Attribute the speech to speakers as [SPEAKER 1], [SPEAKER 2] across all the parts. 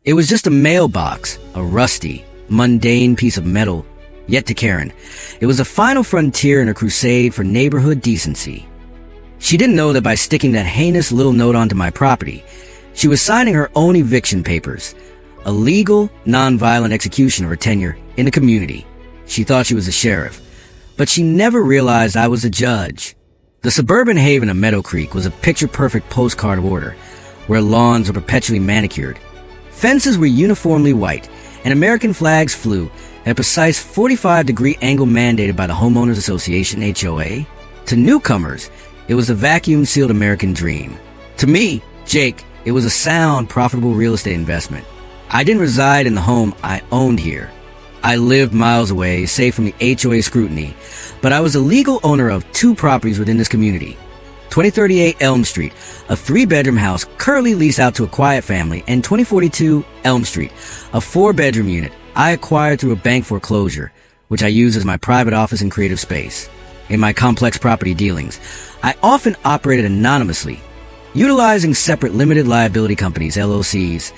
[SPEAKER 1] It was just a mailbox, a rusty, mundane piece of metal. Yet to Karen, it was the final frontier in her crusade for neighborhood decency. She didn't know that by sticking that heinous little note onto my property, she was signing her own eviction papers, a legal, non-violent execution of her tenure in the community. She thought she was a sheriff, but she never realized I was a judge. The suburban haven of Meadow Creek was a picture-perfect postcard of order, where lawns were perpetually manicured. Fences were uniformly white, and American flags flew at a precise 45-degree angle mandated by the Homeowners Association, HOA. To newcomers, it was a vacuum-sealed American dream. To me, Jake, it was a sound, profitable real estate investment. I didn't reside in the home I owned here. I lived miles away, safe from the HOA scrutiny, but I was a legal owner of 2 properties within this community. 2038 Elm Street, a 3-bedroom house currently leased out to a quiet family, and 2042 Elm Street, a 4-bedroom unit I acquired through a bank foreclosure, which I use as my private office and creative space. In my complex property dealings, I often operated anonymously, utilizing separate limited liability companies, LLCs,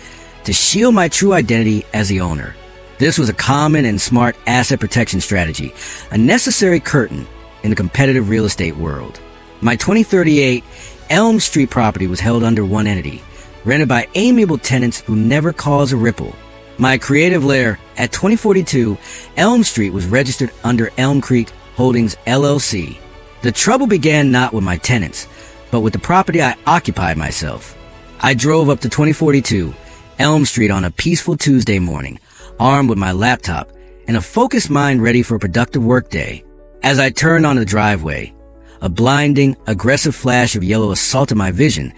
[SPEAKER 1] to shield my true identity as the owner. This was a common and smart asset protection strategy, a necessary curtain in the competitive real estate world. My 2038 Elm Street property was held under one entity, rented by amiable tenants who never caused a ripple. My creative lair at 2042 Elm Street was registered under Elm Creek Holdings LLC. The trouble began not with my tenants, but with the property I occupied myself. I drove up to 2042 Elm Street on a peaceful Tuesday morning, armed with my laptop and a focused mind ready for a productive workday. As I turned onto the driveway, a blinding, aggressive flash of yellow assaulted my vision,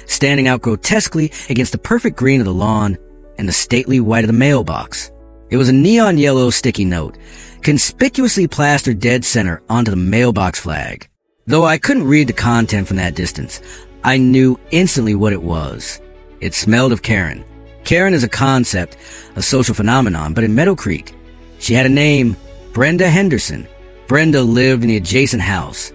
[SPEAKER 1] standing out grotesquely against the perfect green of the lawn and the stately white of the mailbox. It was a neon yellow sticky note, conspicuously plastered dead center onto the mailbox flag. Though I couldn't read the content from that distance, I knew instantly what it was. It smelled of Karen. Karen is a concept, a social phenomenon, but in Meadow Creek, she had a name, Brenda Henderson. Brenda lived in the adjacent house,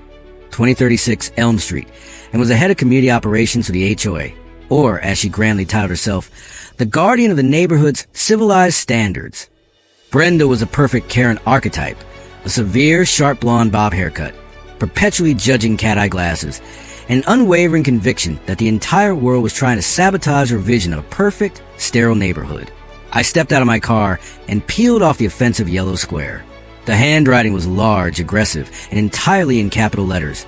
[SPEAKER 1] 2036 Elm Street, and was the head of community operations for the HOA, or, as she grandly titled herself, the guardian of the neighborhood's civilized standards. Brenda was a perfect Karen archetype, a severe, sharp blonde bob haircut, perpetually judging cat-eye glasses, and an unwavering conviction that the entire world was trying to sabotage her vision of a perfect, sterile neighborhood. I stepped out of my car and peeled off the offensive yellow square. The handwriting was large, aggressive, and entirely in capital letters,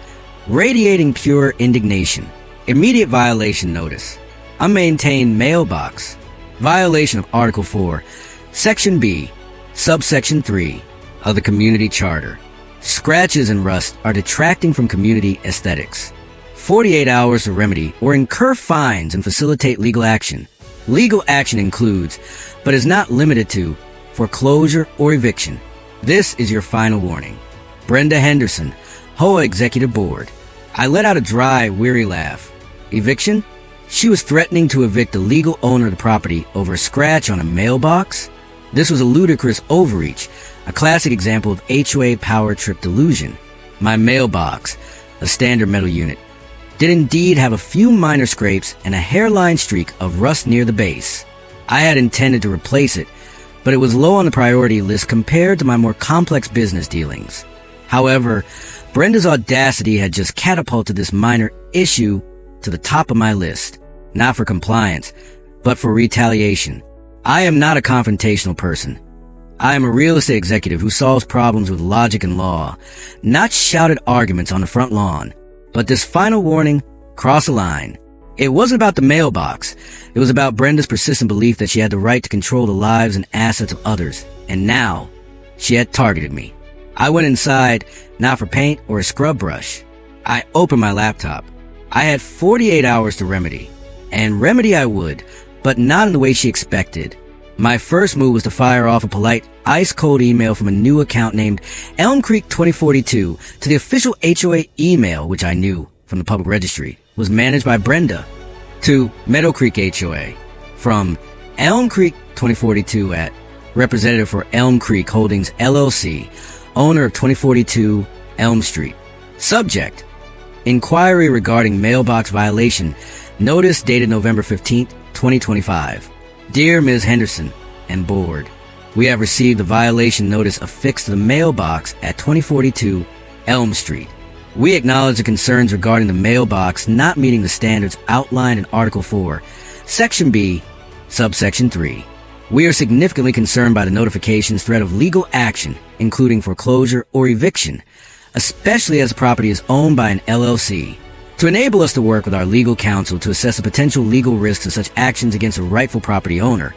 [SPEAKER 1] radiating pure indignation. Immediate violation notice. Unmaintained mailbox. Violation of Article 4, Section B, Subsection 3 of the Community Charter. Scratches and rust are detracting from community aesthetics. 48 hours to remedy or incur fines and facilitate legal action. Legal action includes, but is not limited to, foreclosure or eviction. This is your final warning. Brenda Henderson, HOA Executive Board. I let out a dry, weary laugh. Eviction? She was threatening to evict the legal owner of the property over a scratch on a mailbox? This was a ludicrous overreach, a classic example of HOA power trip delusion. My mailbox, a standard metal unit, did indeed have a few minor scrapes and a hairline streak of rust near the base. I had intended to replace it, but it was low on the priority list compared to my more complex business dealings. However, Brenda's audacity had just catapulted this minor issue to the top of my list, not for compliance, but for retaliation. I am not a confrontational person. I am a real estate executive who solves problems with logic and law, not shouted arguments on the front lawn. But this final warning crossed a line. It wasn't about the mailbox. It was about Brenda's persistent belief that she had the right to control the lives and assets of others. And now, she had targeted me. I went inside, not for paint or a scrub brush. I opened my laptop. I had 48 hours to remedy. And remedy I would, but not in the way she expected. My first move was to fire off a polite, ice-cold email from a new account named Elm Creek 2042 to the official HOA email, which I knew from the public registry was managed by Brenda, to Meadow Creek HOA, from Elm Creek 2042 at representative for Elm Creek Holdings LLC, owner of 2042 Elm Street. Subject: inquiry regarding mailbox violation, notice dated November 15th, 2025. Dear Ms. Henderson and Board, we have received a violation notice affixed to the mailbox at 2042 Elm Street. We acknowledge the concerns regarding the mailbox not meeting the standards outlined in Article 4, Section B, Subsection 3. We are significantly concerned by the notification's threat of legal action, including foreclosure or eviction, especially as the property is owned by an LLC. To enable us to work with our legal counsel to assess the potential legal risks of such actions against a rightful property owner,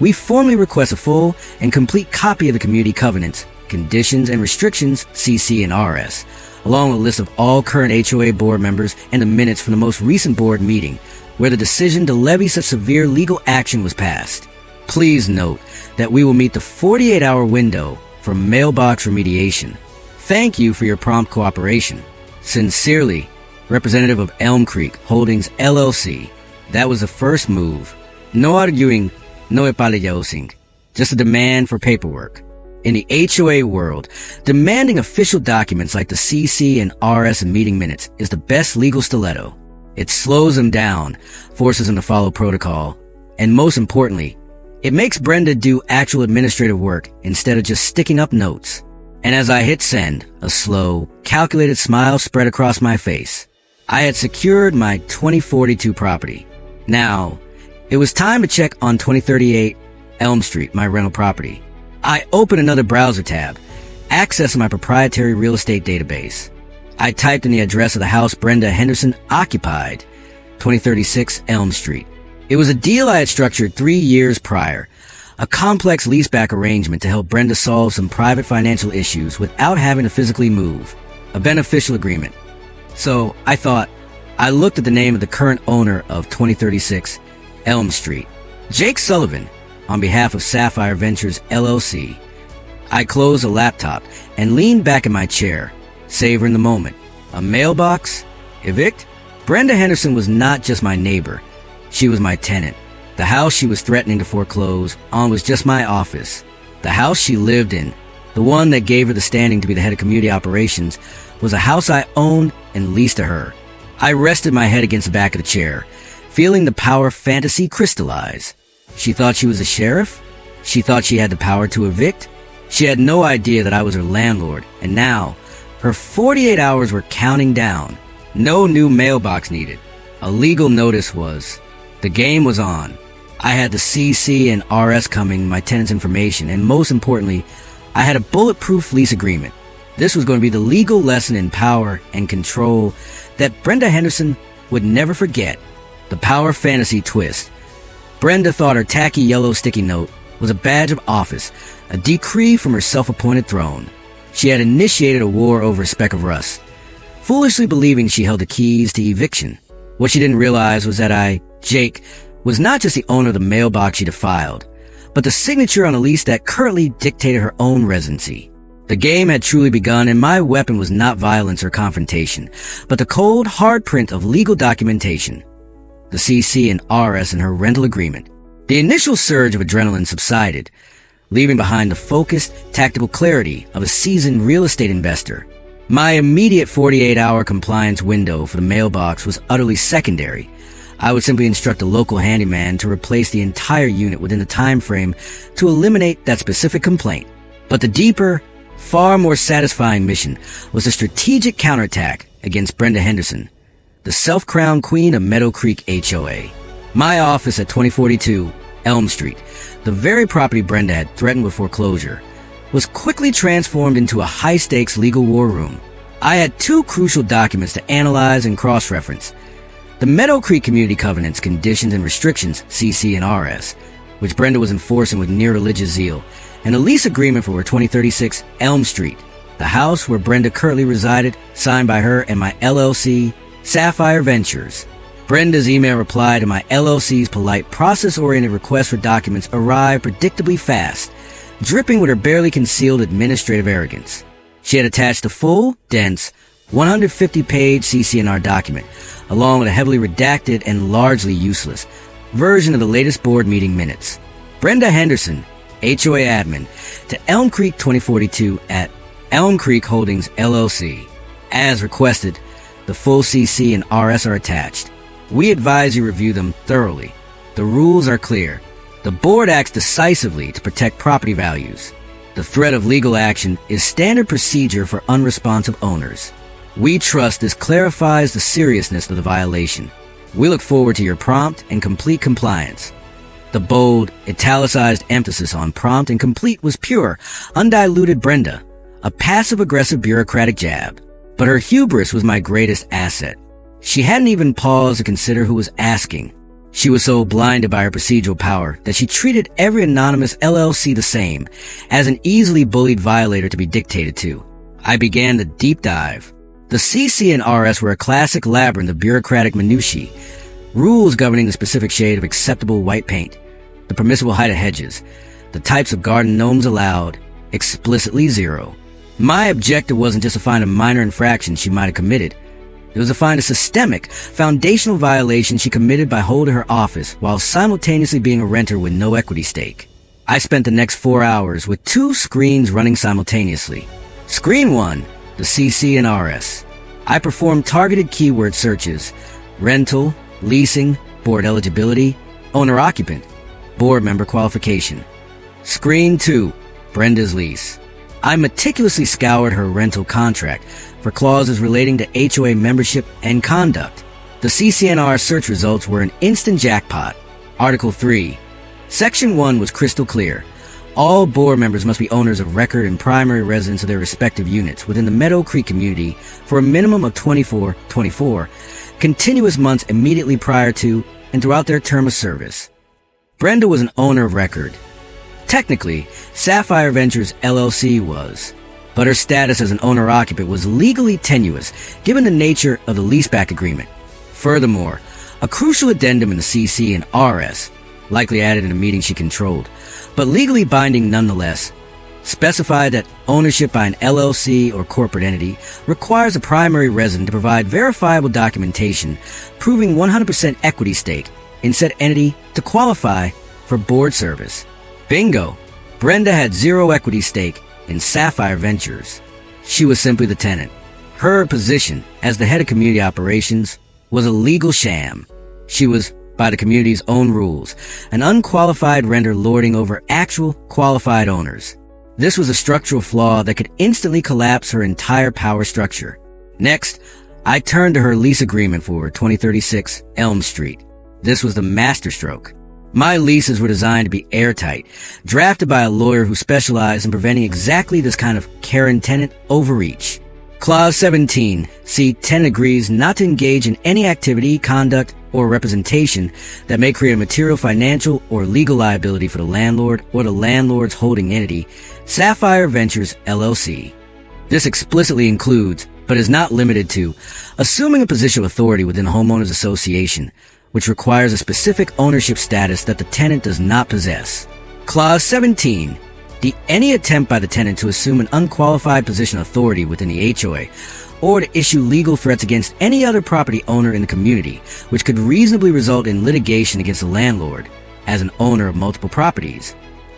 [SPEAKER 1] we formally request a full and complete copy of the community covenants, conditions, and restrictions CC&Rs, along with a list of all current HOA board members and the minutes from the most recent board meeting where the decision to levy such severe legal action was passed. Please note that we will meet the 48-hour window for mailbox remediation. Thank you for your prompt cooperation. Sincerely, Representative of Elm Creek Holdings, LLC. That was the first move. No arguing, no apologizing. Just a demand for paperwork. In the HOA world, demanding official documents like the CC&Rs and meeting minutes is the best legal stiletto. It slows them down, forces them to follow protocol, and most importantly, it makes Brenda do actual administrative work instead of just sticking up notes. And as I hit send, a slow, calculated smile spread across my face. I had secured my 2042 property. Now, it was time to check on 2038 Elm Street, my rental property. I opened another browser tab, accessing my proprietary real estate database. I typed in the address of the house Brenda Henderson occupied, 2036 Elm Street. It was a deal I had structured 3 years prior, a complex leaseback arrangement to help Brenda solve some private financial issues without having to physically move, a beneficial agreement. So I thought, I looked at the name of the current owner of 2036 Elm Street, Jake Sullivan, on behalf of Sapphire Ventures LLC. I closed the laptop and leaned back in my chair, savoring the moment. A mailbox? Evict? Brenda Henderson was not just my neighbor. She was my tenant. The house she was threatening to foreclose on was just my office. The house she lived in, the one that gave her the standing to be the head of community operations, was a house I owned and leased to her. I rested my head against the back of the chair, feeling the power fantasy crystallize. She thought she was a sheriff? She thought she had the power to evict? She had no idea that I was her landlord, and now, her 48 hours were counting down. No new mailbox needed. A legal notice was. The game was on. I had the CC&Rs coming, my tenant's information, and most importantly, I had a bulletproof lease agreement. This was going to be the legal lesson in power and control that Brenda Henderson would never forget. The power fantasy twist. Brenda thought her tacky yellow sticky note was a badge of office, a decree from her self-appointed throne. She had initiated a war over a speck of rust, foolishly believing she held the keys to eviction. What she didn't realize was that Jake, was not just the owner of the mailbox she defiled, but the signature on a lease that currently dictated her own residency. The game had truly begun, and my weapon was not violence or confrontation, but the cold, hard print of legal documentation. The CC&Rs and her rental agreement. The initial surge of adrenaline subsided, leaving behind the focused, tactical clarity of a seasoned real estate investor. My immediate 48-hour compliance window for the mailbox was utterly secondary. I would simply instruct a local handyman to replace the entire unit within the time frame to eliminate that specific complaint. But the deeper, far more satisfying mission was a strategic counterattack against Brenda Henderson, the self-crowned queen of Meadow Creek HOA. My office at 2042 Elm Street, the very property Brenda had threatened with foreclosure, was quickly transformed into a high-stakes legal war room. I had 2 crucial documents to analyze and cross-reference. The Meadow Creek Community Covenants, Conditions and Restrictions, CC&Rs, which Brenda was enforcing with near religious zeal, and a lease agreement for her 2036 Elm Street, the house where Brenda currently resided, signed by her and my LLC, Sapphire Ventures. Brenda's email reply to my LLC's polite, process-oriented request for documents arrived predictably fast, dripping with her barely concealed administrative arrogance. She had attached a full, dense, 150-page CC&R document, along with a heavily redacted and largely useless version of the latest board meeting minutes. Brenda Henderson, HOA admin, to Elm Creek 2042 at Elm Creek Holdings LLC. As requested, the full CC&Rs are attached. We advise you review them thoroughly. The rules are clear. The The board acts decisively to protect property values. The threat of legal action is standard procedure for unresponsive owners. We trust this clarifies the seriousness of the violation. We look forward to your prompt and complete compliance. The bold, italicized emphasis on prompt and complete was pure, undiluted Brenda, a passive-aggressive bureaucratic jab. But her hubris was my greatest asset. She hadn't even paused to consider who was asking. She was so blinded by her procedural power that she treated every anonymous LLC the same, as an easily bullied violator to be dictated to. I began the deep dive. The CC&Rs were a classic labyrinth of bureaucratic minutiae, rules governing the specific shade of acceptable white paint, the permissible height of hedges, the types of garden gnomes allowed, explicitly zero. My objective wasn't just to find a minor infraction she might have committed. It was to find a systemic, foundational violation she committed by holding her office while simultaneously being a renter with no equity stake. I spent the next 4 hours with 2 screens running simultaneously. Screen 1, the CC&Rs. I performed targeted keyword searches: rental, leasing, board eligibility, owner-occupant, board member qualification. Screen 2, Brenda's lease. I meticulously scoured her rental contract for clauses relating to HOA membership and conduct. The CC&R search results were an instant jackpot. Article 3. Section 1 was crystal clear. All board members must be owners of record and primary residence of their respective units within the Meadow Creek community for a minimum of 24 continuous months immediately prior to and throughout their term of service. Brenda was an owner of record. Technically, Sapphire Ventures LLC was, but her status as an owner-occupant was legally tenuous given the nature of the leaseback agreement. Furthermore, a crucial addendum in the CC&Rs, likely added in a meeting she controlled, but legally binding nonetheless, specified that ownership by an LLC or corporate entity requires a primary resident to provide verifiable documentation proving 100% equity stake in said entity to qualify for board service. Bingo! Brenda had 0 equity stake in Sapphire Ventures. She was simply the tenant. Her position as the head of community operations was a legal sham. She was, by the community's own rules, an unqualified renter lording over actual qualified owners. This was a structural flaw that could instantly collapse her entire power structure. Next, I turned to her lease agreement for 2036 Elm Street. This was the masterstroke. My leases were designed to be airtight, drafted by a lawyer who specialized in preventing exactly this kind of Karen tenant overreach. Clause 17, see, tenant agrees not to engage in any activity, conduct, or representation that may create a material financial or legal liability for the landlord or the landlord's holding entity, Sapphire Ventures LLC. This explicitly includes, but is not limited to, assuming a position of authority within a homeowners association, which requires a specific ownership status that the tenant does not possess. Clause 17. Any attempt by the tenant to assume an unqualified position of authority within the HOA, or to issue legal threats against any other property owner in the community, which could reasonably result in litigation against the landlord, as an owner of multiple properties,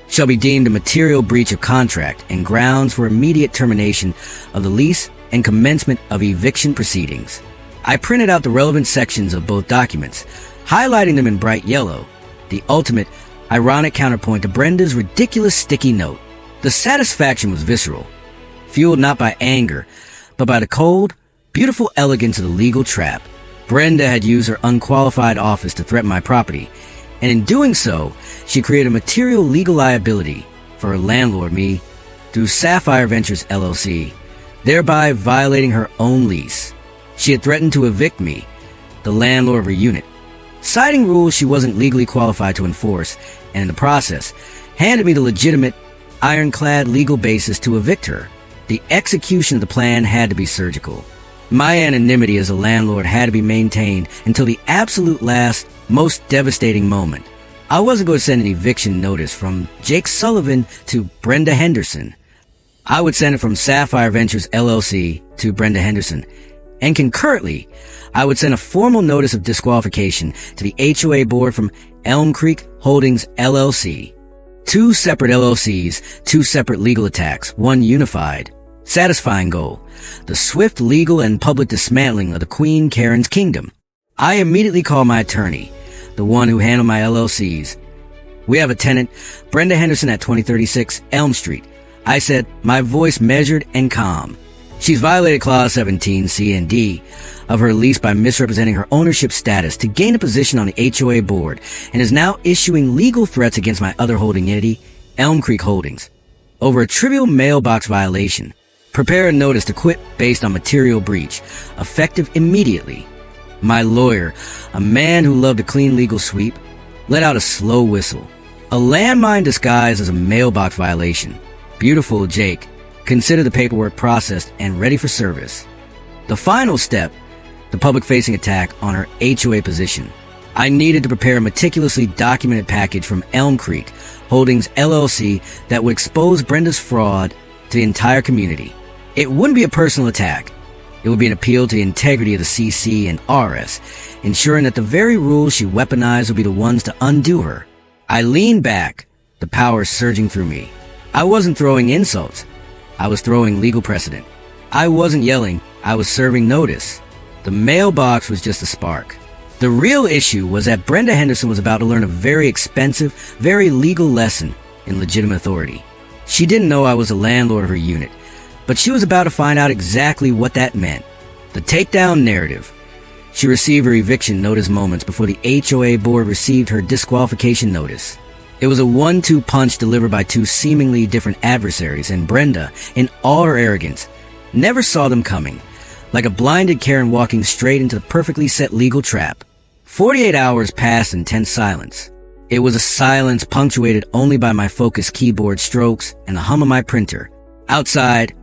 [SPEAKER 1] shall be deemed a material breach of contract and grounds for immediate termination of the lease and commencement of eviction proceedings. I printed out the relevant sections of both documents, highlighting them in bright yellow, the ultimate, ironic counterpoint to Brenda's ridiculous sticky note. The satisfaction was visceral, fueled not by anger, but by the cold, beautiful elegance of the legal trap. Brenda had used her unqualified office to threaten my property, and in doing so, she created a material legal liability for her landlord, me, through Sapphire Ventures LLC, thereby violating her own lease. She had threatened to evict me, the landlord of her unit, citing rules she wasn't legally qualified to enforce, and in the process, handed me the legitimate, ironclad legal basis to evict her. The execution of the plan had to be surgical. My anonymity as a landlord had to be maintained until the absolute last, most devastating moment. I wasn't going to send an eviction notice from Jake Sullivan to Brenda Henderson. I would send it from Sapphire Ventures LLC to Brenda Henderson, and concurrently, I would send a formal notice of disqualification to the HOA board from Elm Creek Holdings LLC. 2 separate LLCs, 2 separate legal attacks, 1 unified, satisfying goal: the swift legal and public dismantling of the Queen Karen's kingdom. I immediately called my attorney, the one who handled my LLCs, "We have a tenant, Brenda Henderson at 2036 Elm Street." I said, my voice measured and calm. "She's violated Clause 17 C and D of her lease by misrepresenting her ownership status to gain a position on the HOA board and is now issuing legal threats against my other holding entity, Elm Creek Holdings, over a trivial mailbox violation. Prepare a notice to quit based on material breach, effective immediately." My lawyer, a man who loved a clean legal sweep, let out a slow whistle. "A landmine disguised as a mailbox violation. Beautiful, Jake. Consider the paperwork processed and ready for service." The final step, the public-facing attack on her HOA position. I needed to prepare a meticulously documented package from Elm Creek Holdings LLC that would expose Brenda's fraud to the entire community. It wouldn't be a personal attack. It would be an appeal to the integrity of the CC&Rs, ensuring that the very rules she weaponized would be the ones to undo her. I leaned back, the power surging through me. I wasn't throwing insults. I was throwing legal precedent. I wasn't yelling. I was serving notice. The mailbox was just a spark. The real issue was that Brenda Henderson was about to learn a very expensive, very legal lesson in legitimate authority. She didn't know I was the landlord of her unit, but she was about to find out exactly what that meant. The takedown narrative. She received her eviction notice moments before the HOA board received her disqualification notice. It was a 1-2 punch delivered by two seemingly different adversaries, and Brenda, in all her arrogance, never saw them coming, like a blinded Karen walking straight into the perfectly set legal trap. 48 hours passed in tense silence. It was a silence punctuated only by my focused keyboard strokes and the hum of my printer. Outside,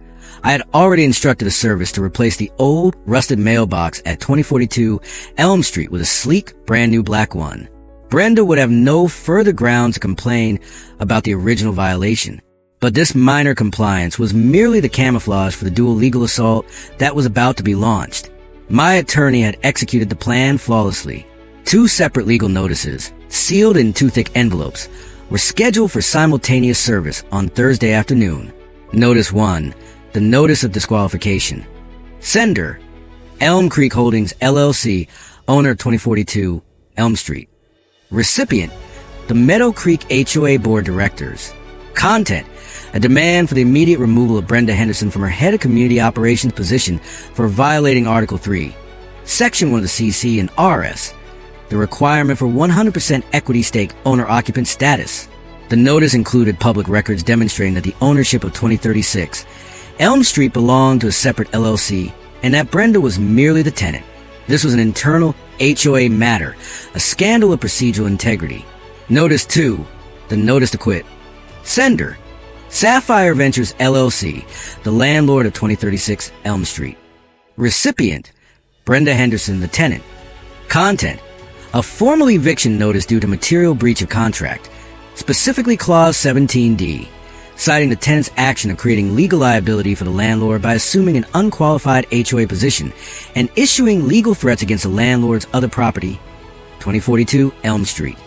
[SPEAKER 1] I had already instructed a service to replace the old, rusted mailbox at 2042 Elm Street with a sleek, brand new black one. Brenda would have no further ground to complain about the original violation, but this minor compliance was merely the camouflage for the dual legal assault that was about to be launched. My attorney had executed the plan flawlessly. 2 separate legal notices, sealed in 2 thick envelopes, were scheduled for simultaneous service on Thursday afternoon. Notice 1, the notice of disqualification. Sender, Elm Creek Holdings LLC, owner 2042 Elm Street. Recipient, the Meadow Creek HOA Board Directors. Content, a demand for the immediate removal of Brenda Henderson from her head of community operations position for violating Article 3. Section 1 of the CC&Rs, the requirement for 100% equity stake owner-occupant status. The notice included public records demonstrating that the ownership of 2036 Elm Street belonged to a separate LLC and that Brenda was merely the tenant. This was an internal HOA matter, a scandal of procedural integrity. Notice 2, the notice to quit. Sender, Sapphire Ventures LLC, the landlord of 2036 Elm Street. Recipient, Brenda Henderson, the tenant. Content, a formal eviction notice due to material breach of contract, specifically Clause 17D, citing the tenant's action of creating legal liability for the landlord by assuming an unqualified HOA position and issuing legal threats against the landlord's other property, 2042 Elm Street.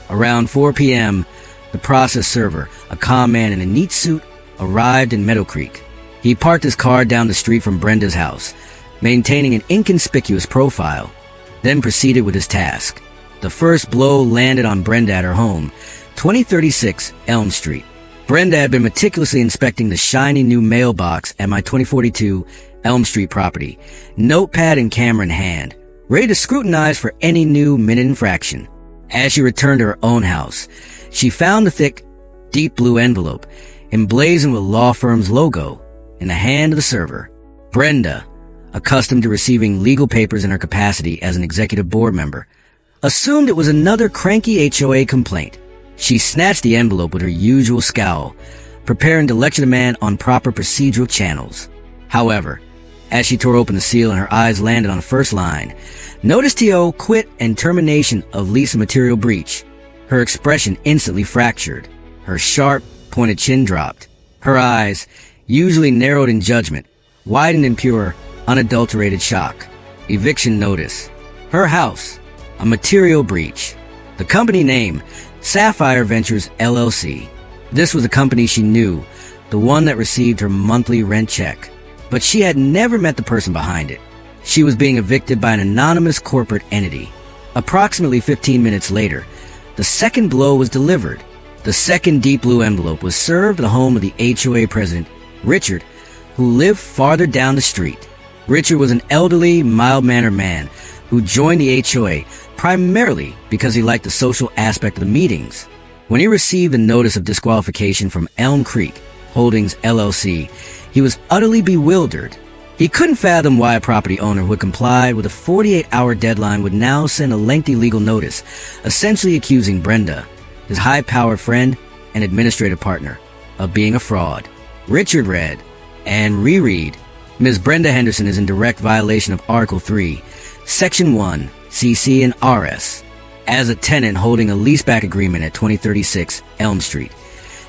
[SPEAKER 1] Around 4 p.m., the process server, a calm man in a neat suit, arrived in Meadow Creek. He parked his car down the street from Brenda's house, maintaining an inconspicuous profile, then proceeded with his task. The first blow landed on Brenda at her home, 2036 Elm Street. Brenda had been meticulously inspecting the shiny new mailbox at my 2042 Elm Street property, notepad and camera in hand, ready to scrutinize for any new minute infraction. As she returned to her own house, she found the thick, deep blue envelope, emblazoned with law firm's logo, in the hand of the server. Brenda, accustomed to receiving legal papers in her capacity as an executive board member, assumed it was another cranky HOA complaint. She snatched the envelope with her usual scowl, preparing to lecture the man on proper procedural channels. However, as she tore open the seal and her eyes landed on the first line, Notice TO quit and termination of lease and material breach. Her expression instantly fractured. Her sharp, pointed chin dropped. Her eyes, usually narrowed in judgment, widened in pure, unadulterated shock. Eviction notice. Her house. A material breach. The company name, Sapphire Ventures LLC. This was a company she knew, the one that received her monthly rent check. But she had never met the person behind it. She was being evicted by an anonymous corporate entity. Approximately 15 minutes later, the second blow was delivered. The second deep blue envelope was served at the home of the HOA president, Richard, who lived farther down the street. Richard was an elderly, mild-mannered man who joined the HOA primarily because he liked the social aspect of the meetings. When he received a notice of disqualification from Elm Creek Holdings LLC, he was utterly bewildered. He couldn't fathom why a property owner who had complied with a 48-hour deadline would now send a lengthy legal notice, essentially accusing Brenda, his high-powered friend and administrative partner, of being a fraud. Richard read and reread, Ms. Brenda Henderson is in direct violation of Article 3, Section 1, CC&Rs, as a tenant holding a leaseback agreement at 2036 Elm Street.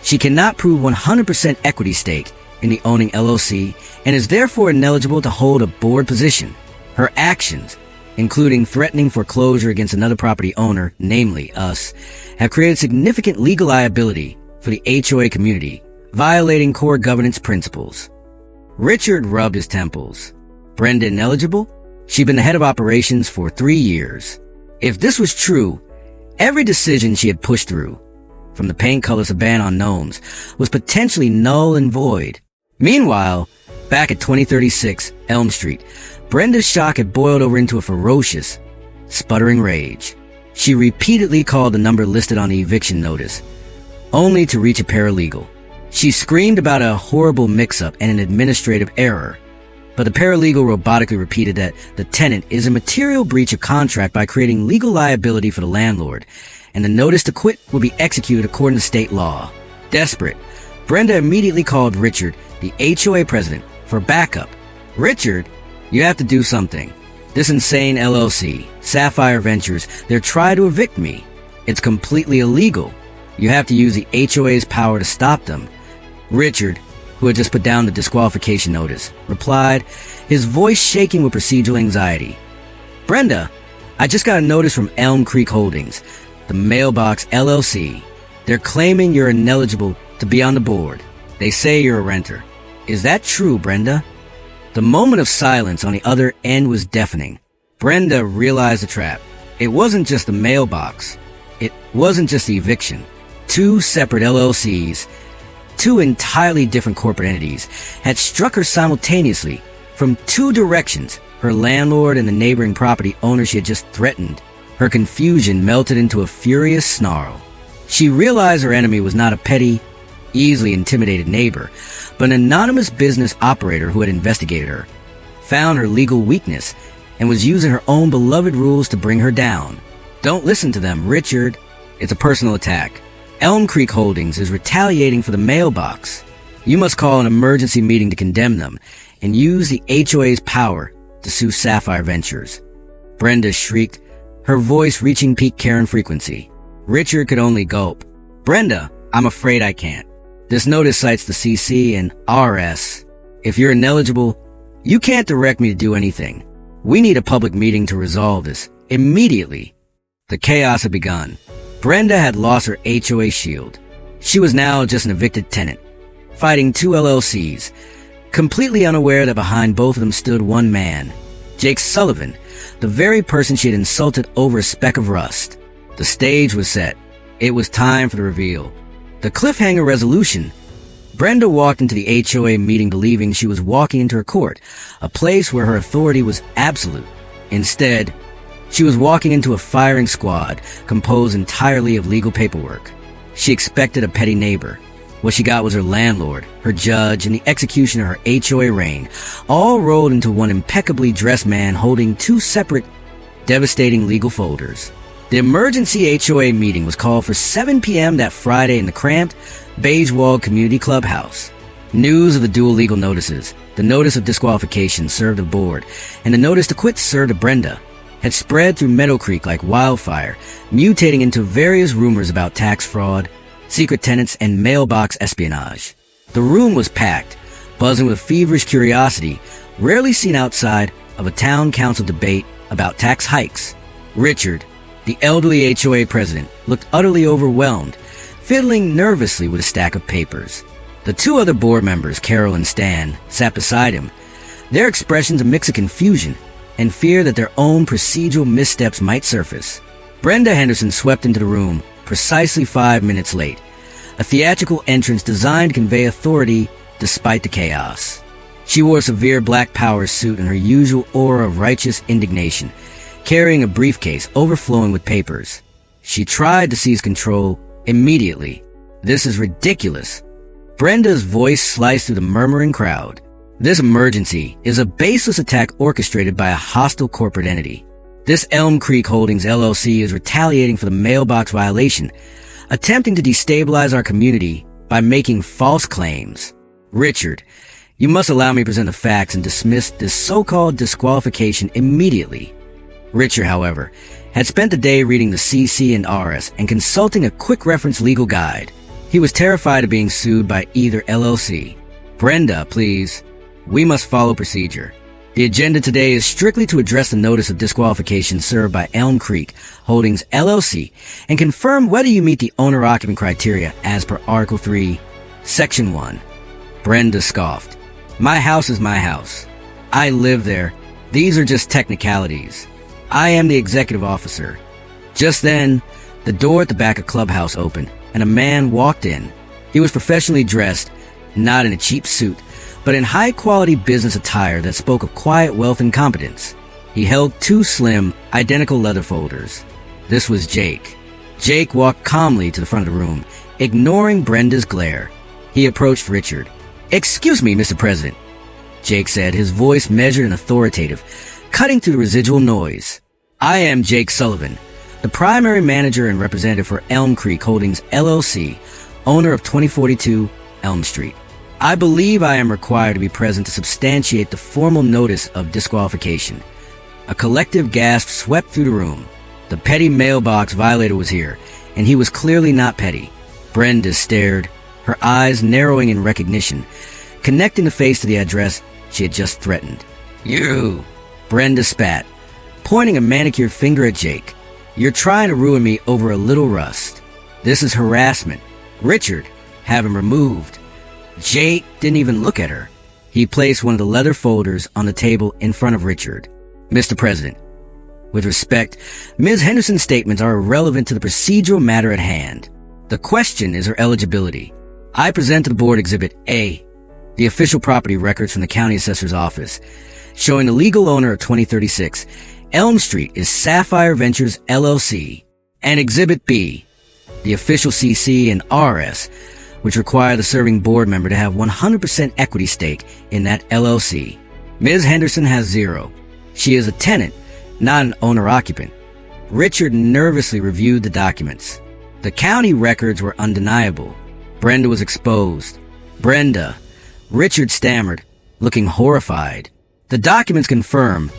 [SPEAKER 1] She cannot prove 100% equity stake in the owning LLC and is therefore ineligible to hold a board position. Her actions, including threatening foreclosure against another property owner, namely us, have created significant legal liability for the HOA community, violating core governance principles. Richard rubbed his temples. Brenda ineligible? She'd been the head of operations for 3 years. If this was true, every decision she had pushed through, from the paint colors of ban on gnomes, was potentially null and void. Meanwhile, back at 2036 Elm Street, Brenda's shock had boiled over into a ferocious, sputtering rage. She repeatedly called the number listed on the eviction notice, only to reach a paralegal. She screamed about a horrible mix-up and an administrative error, but the paralegal robotically repeated that the tenant is a material breach of contract by creating legal liability for the landlord, and the notice to quit will be executed according to state law. Desperate, Brenda immediately called Richard, the HOA president, for backup. Richard, you have to do something. This insane LLC, Sapphire Ventures, they're trying to evict me. It's completely illegal. You have to use the HOA's power to stop them. Richard, who had just put down the disqualification notice, replied, his voice shaking with procedural anxiety. Brenda, I just got a notice from Elm Creek Holdings, the Mailbox LLC. They're claiming you're ineligible to be on the board. They say you're a renter. Is that true, Brenda? The moment of silence on the other end was deafening. Brenda realized the trap. It wasn't just the Mailbox. It wasn't just the eviction. Two separate LLCs, two entirely different corporate entities, had struck her simultaneously from two directions, her landlord and the neighboring property owner she had just threatened. Her confusion melted into a furious snarl. She realized her enemy was not a petty, easily intimidated neighbor, but an anonymous business operator who had investigated her, found her legal weakness, and was using her own beloved rules to bring her down. Don't listen to them, Richard. It's a personal attack. Elm Creek Holdings is retaliating for the Mailbox. You must call an emergency meeting to condemn them and use the HOA's power to sue Sapphire Ventures. Brenda shrieked, her voice reaching peak Karen frequency. Richard could only gulp. Brenda, I'm afraid I can't. This notice cites the CC and RS. If you're ineligible, you can't direct me to do anything. We need a public meeting to resolve this immediately. The chaos had begun. Brenda had lost her HOA shield. She was now just an evicted tenant, fighting two LLCs, completely unaware that behind both of them stood one man, Jake Sullivan, the very person she had insulted over a speck of rust. The stage was set. It was time for the reveal. The cliffhanger resolution. Brenda walked into the HOA meeting believing she was walking into her court, a place where her authority was absolute. Instead, she was walking into a firing squad composed entirely of legal paperwork. She expected a petty neighbor. What she got was her landlord, her judge, and the execution of her HOA reign, all rolled into one impeccably dressed man holding two separate, devastating legal folders. The emergency HOA meeting was called for 7 p.m. that Friday in the cramped, beige-walled community clubhouse. News of the dual legal notices, the notice of disqualification served the board, and the notice to quit served to Brenda, had spread through Meadow Creek like wildfire, mutating into various rumors about tax fraud, secret tenants, and mailbox espionage. The room was packed, buzzing with feverish curiosity, rarely seen outside of a town council debate about tax hikes. Richard, the elderly HOA president, looked utterly overwhelmed, fiddling nervously with a stack of papers. The two other board members, Carol and Stan, sat beside him, their expressions a mix of confusion and fear that their own procedural missteps might surface. Brenda Henderson swept into the room, precisely 5 minutes late. A theatrical entrance designed to convey authority despite the chaos. She wore a severe black power suit and her usual aura of righteous indignation, carrying a briefcase overflowing with papers. She tried to seize control immediately. "This is ridiculous." Brenda's voice sliced through the murmuring crowd. "This emergency is a baseless attack orchestrated by a hostile corporate entity. This Elm Creek Holdings LLC is retaliating for the mailbox violation, attempting to destabilize our community by making false claims. Richard, you must allow me to present the facts and dismiss this so-called disqualification immediately." Richard, however, had spent the day reading the CC&Rs and consulting a quick reference legal guide. He was terrified of being sued by either LLC. "Brenda, please. We must follow procedure. The agenda today is strictly to address the notice of disqualification served by Elm Creek Holdings LLC and confirm whether you meet the owner-occupant criteria as per Article 3, Section 1. Brenda scoffed. "My house is my house. I live there. These are just technicalities. I am the executive officer." Just then, the door at the back of Clubhouse opened, and a man walked in. He was professionally dressed, not in a cheap suit, but in high-quality business attire that spoke of quiet wealth and competence. He held 2 slim, identical leather folders. This was Jake. Jake walked calmly to the front of the room, ignoring Brenda's glare. He approached Richard. "Excuse me, Mr. President," Jake said, his voice measured and authoritative, cutting through the residual noise. "I am Jake Sullivan, the primary manager and representative for Elm Creek Holdings LLC, owner of 2042 Elm Street. I believe I am required to be present to substantiate the formal notice of disqualification." A collective gasp swept through the room. The petty mailbox violator was here, and he was clearly not petty. Brenda stared, her eyes narrowing in recognition, connecting the face to the address she had just threatened. "You!" Brenda spat, pointing a manicured finger at Jake. "You're trying to ruin me over a little rust. This is harassment. Richard, have him removed." Jake didn't even look at her. He placed one of the leather folders on the table in front of Richard. "Mr. President, with respect, Ms. Henderson's statements are irrelevant to the procedural matter at hand. The question is her eligibility. I present to the board Exhibit A, the official property records from the county assessor's office, showing the legal owner of 2036 Elm Street is Sapphire Ventures LLC, and Exhibit B, the official CC&Rs, which require the serving board member to have 100% equity stake in that LLC. Ms. Henderson has 0. She is a tenant, not an owner-occupant." Richard nervously reviewed the documents. The county records were undeniable. Brenda was exposed. "Brenda," Richard stammered, looking horrified. "The documents confirm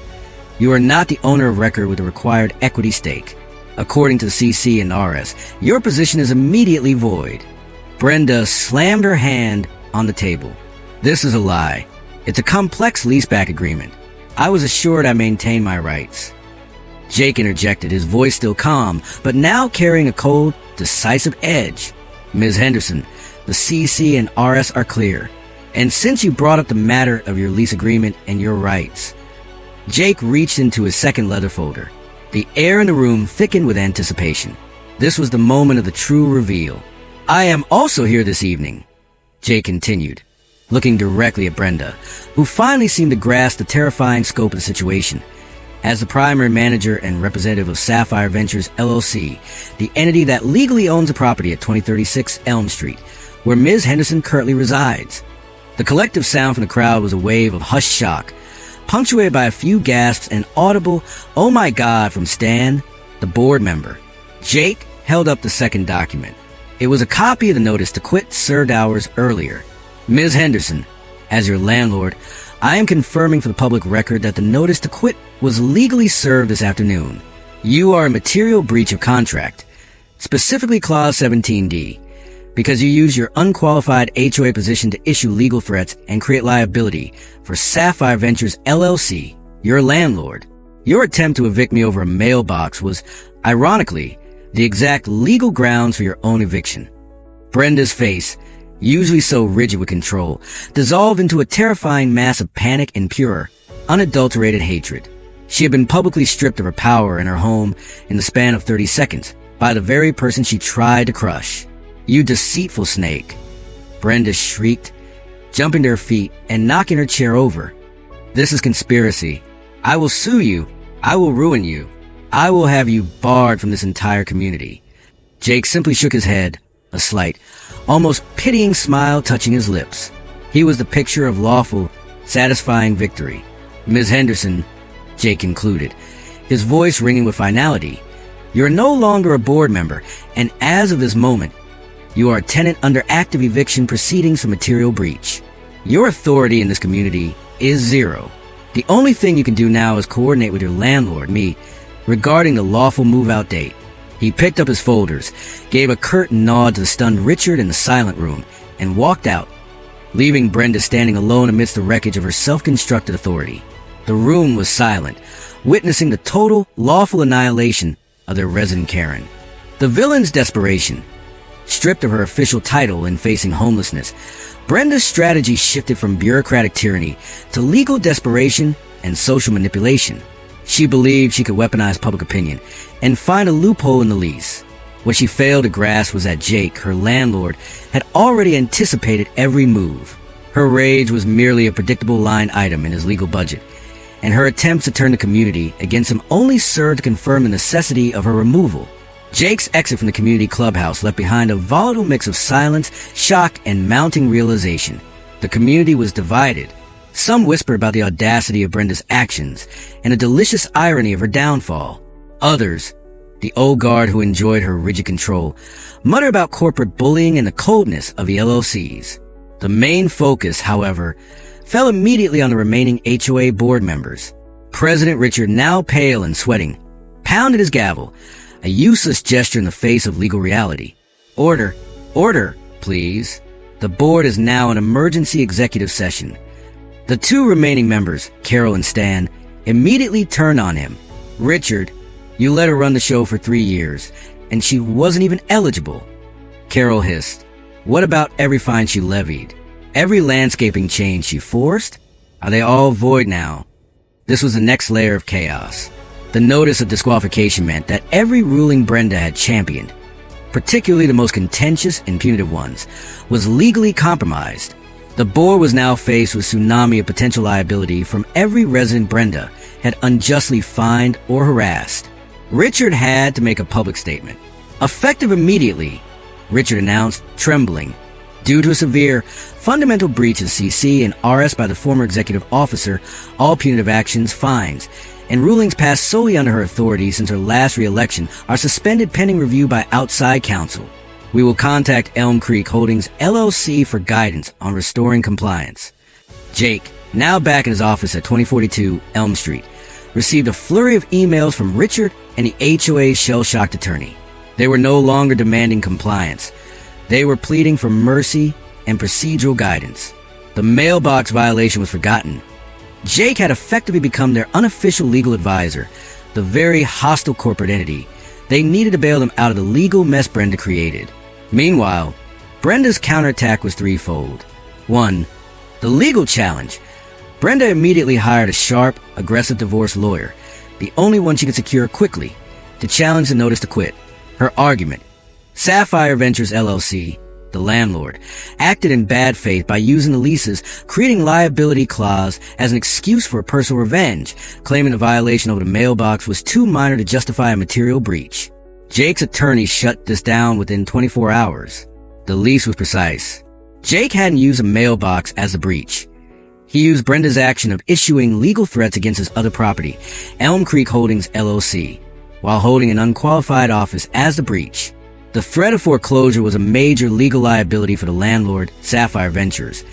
[SPEAKER 1] you are not the owner of record with the required equity stake. According to the CC&Rs, your position is immediately void." Brenda slammed her hand on the table. "This is a lie. It's a complex leaseback agreement. I was assured I maintained my rights." Jake interjected, his voice still calm, but now carrying a cold, decisive edge. "Ms. Henderson, the CC&Rs are clear. And since you brought up the matter of your lease agreement and your rights..." Jake reached into his second leather folder. The air in the room thickened with anticipation. This was the moment of the true reveal. "I am also here this evening," Jake continued, looking directly at Brenda, who finally seemed to grasp the terrifying scope of the situation. "As the primary manager and representative of Sapphire Ventures LLC, the entity that legally owns the property at 2036 Elm Street, where Ms. Henderson currently resides." The collective sound from the crowd was a wave of hushed shock, punctuated by a few gasps and audible "Oh my God" from Stan, the board member. Jake held up the second document. It was a copy of the notice to quit served hours earlier. "Ms. Henderson, as your landlord, I am confirming for the public record that the notice to quit was legally served this afternoon. You are in material breach of contract, specifically Clause 17D, because you use your unqualified HOA position to issue legal threats and create liability for Sapphire Ventures LLC, your landlord. Your attempt to evict me over a mailbox was, ironically, the exact legal grounds for your own eviction." Brenda's face, usually so rigid with control, dissolved into a terrifying mass of panic and pure, unadulterated hatred. She had been publicly stripped of her power in her home in the span of 30 seconds, by the very person she tried to crush. "You deceitful snake," Brenda shrieked, jumping to her feet and knocking her chair over. "This is conspiracy. I will sue you. I will ruin you. I will have you barred from this entire community." Jake simply shook his head, a slight, almost pitying smile touching his lips. He was the picture of lawful, satisfying victory. "Ms. Henderson," Jake concluded, his voice ringing with finality, "you are no longer a board member, and as of this moment, you are a tenant under active eviction proceedings for material breach. Your authority in this community is zero. The only thing you can do now is coordinate with your landlord, me, regarding the lawful move-out date." He picked up his folders, gave a curt nod to the stunned Richard in the silent room, and walked out, leaving Brenda standing alone amidst the wreckage of her self-constructed authority. The room was silent, witnessing the total, lawful annihilation of their resident Karen. The villain's desperation. Stripped of her official title and facing homelessness, Brenda's strategy shifted from bureaucratic tyranny to legal desperation and social manipulation. She believed she could weaponize public opinion and find a loophole in the lease. What she failed to grasp was that Jake, her landlord, had already anticipated every move. Her rage was merely a predictable line item in his legal budget, and her attempts to turn the community against him only served to confirm the necessity of her removal. Jake's exit from the community clubhouse left behind a volatile mix of silence, shock, and mounting realization. The community was divided. Some whispered about the audacity of Brenda's actions and the delicious irony of her downfall. Others, the old guard who enjoyed her rigid control, muttered about corporate bullying and the coldness of the LLCs. The main focus, however, fell immediately on the remaining HOA board members. President Richard, now pale and sweating, pounded his gavel, a useless gesture in the face of legal reality. "Order, order, please. The board is now in emergency executive session." The two remaining members, Carol and Stan, immediately turned on him. "Richard, you let her run the show for 3 years, and she wasn't even eligible." Carol hissed. "What about every fine she levied? Every landscaping change she forced? Are they all void now?" This was the next layer of chaos. The notice of disqualification meant that every ruling Brenda had championed, particularly the most contentious and punitive ones, was legally compromised. The board was now faced with a tsunami of potential liability from every resident Brenda had unjustly fined or harassed. Richard had to make a public statement. Effective immediately, Richard announced, trembling. Due to a severe, fundamental breach of CC&Rs by the former executive officer, all punitive actions, fines, and rulings passed solely under her authority since her last re-election are suspended pending review by outside counsel. We will contact Elm Creek Holdings LLC for guidance on restoring compliance. Jake, now back in his office at 2042 Elm Street, received a flurry of emails from Richard and the HOA's shell-shocked attorney. They were no longer demanding compliance. They were pleading for mercy and procedural guidance. The mailbox violation was forgotten. Jake had effectively become their unofficial legal advisor, the very hostile corporate entity. They needed to bail them out of the legal mess Brenda created. Meanwhile, Brenda's counterattack was threefold. 1. The legal challenge. Brenda immediately hired a sharp, aggressive divorce lawyer, the only one she could secure quickly, to challenge the notice to quit. Her argument: Sapphire Ventures LLC, the landlord, acted in bad faith by using the leases, creating liability clause as an excuse for personal revenge, claiming the violation over the mailbox was too minor to justify a material breach. Jake's attorney shut this down within 24 hours. The lease was precise. Jake hadn't used a mailbox as a breach. He used Brenda's action of issuing legal threats against his other property, Elm Creek Holdings LLC, while holding an unqualified office as the breach. The threat of foreclosure was a major legal liability for the landlord, Sapphire Ventures,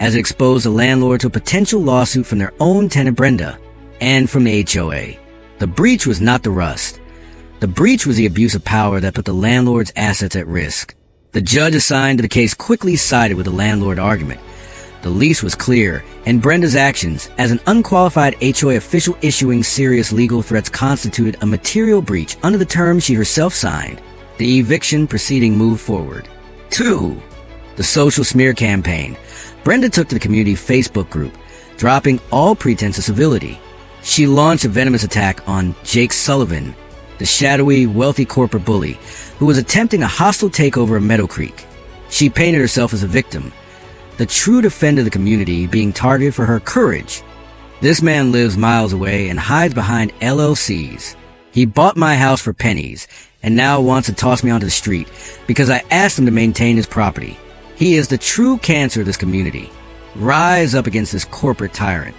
[SPEAKER 1] as it exposed the landlord to a potential lawsuit from their own tenant Brenda and from the HOA. The breach was not the rust. The breach was the abuse of power that put the landlord's assets at risk. The judge assigned to the case quickly sided with the landlord argument. The lease was clear, and Brenda's actions as an unqualified HOA official issuing serious legal threats constituted a material breach under the terms she herself signed. The eviction proceeding moved forward. 2. The social smear campaign. Brenda took to the community Facebook group, dropping all pretense of civility. She launched a venomous attack on Jake Sullivan, the shadowy, wealthy corporate bully who was attempting a hostile takeover of Meadow Creek. She painted herself as a victim, the true defender of the community being targeted for her courage. This man lives miles away and hides behind LLCs. He bought my house for pennies and now wants to toss me onto the street because I asked him to maintain his property. He is the true cancer of this community. Rise up against this corporate tyrant.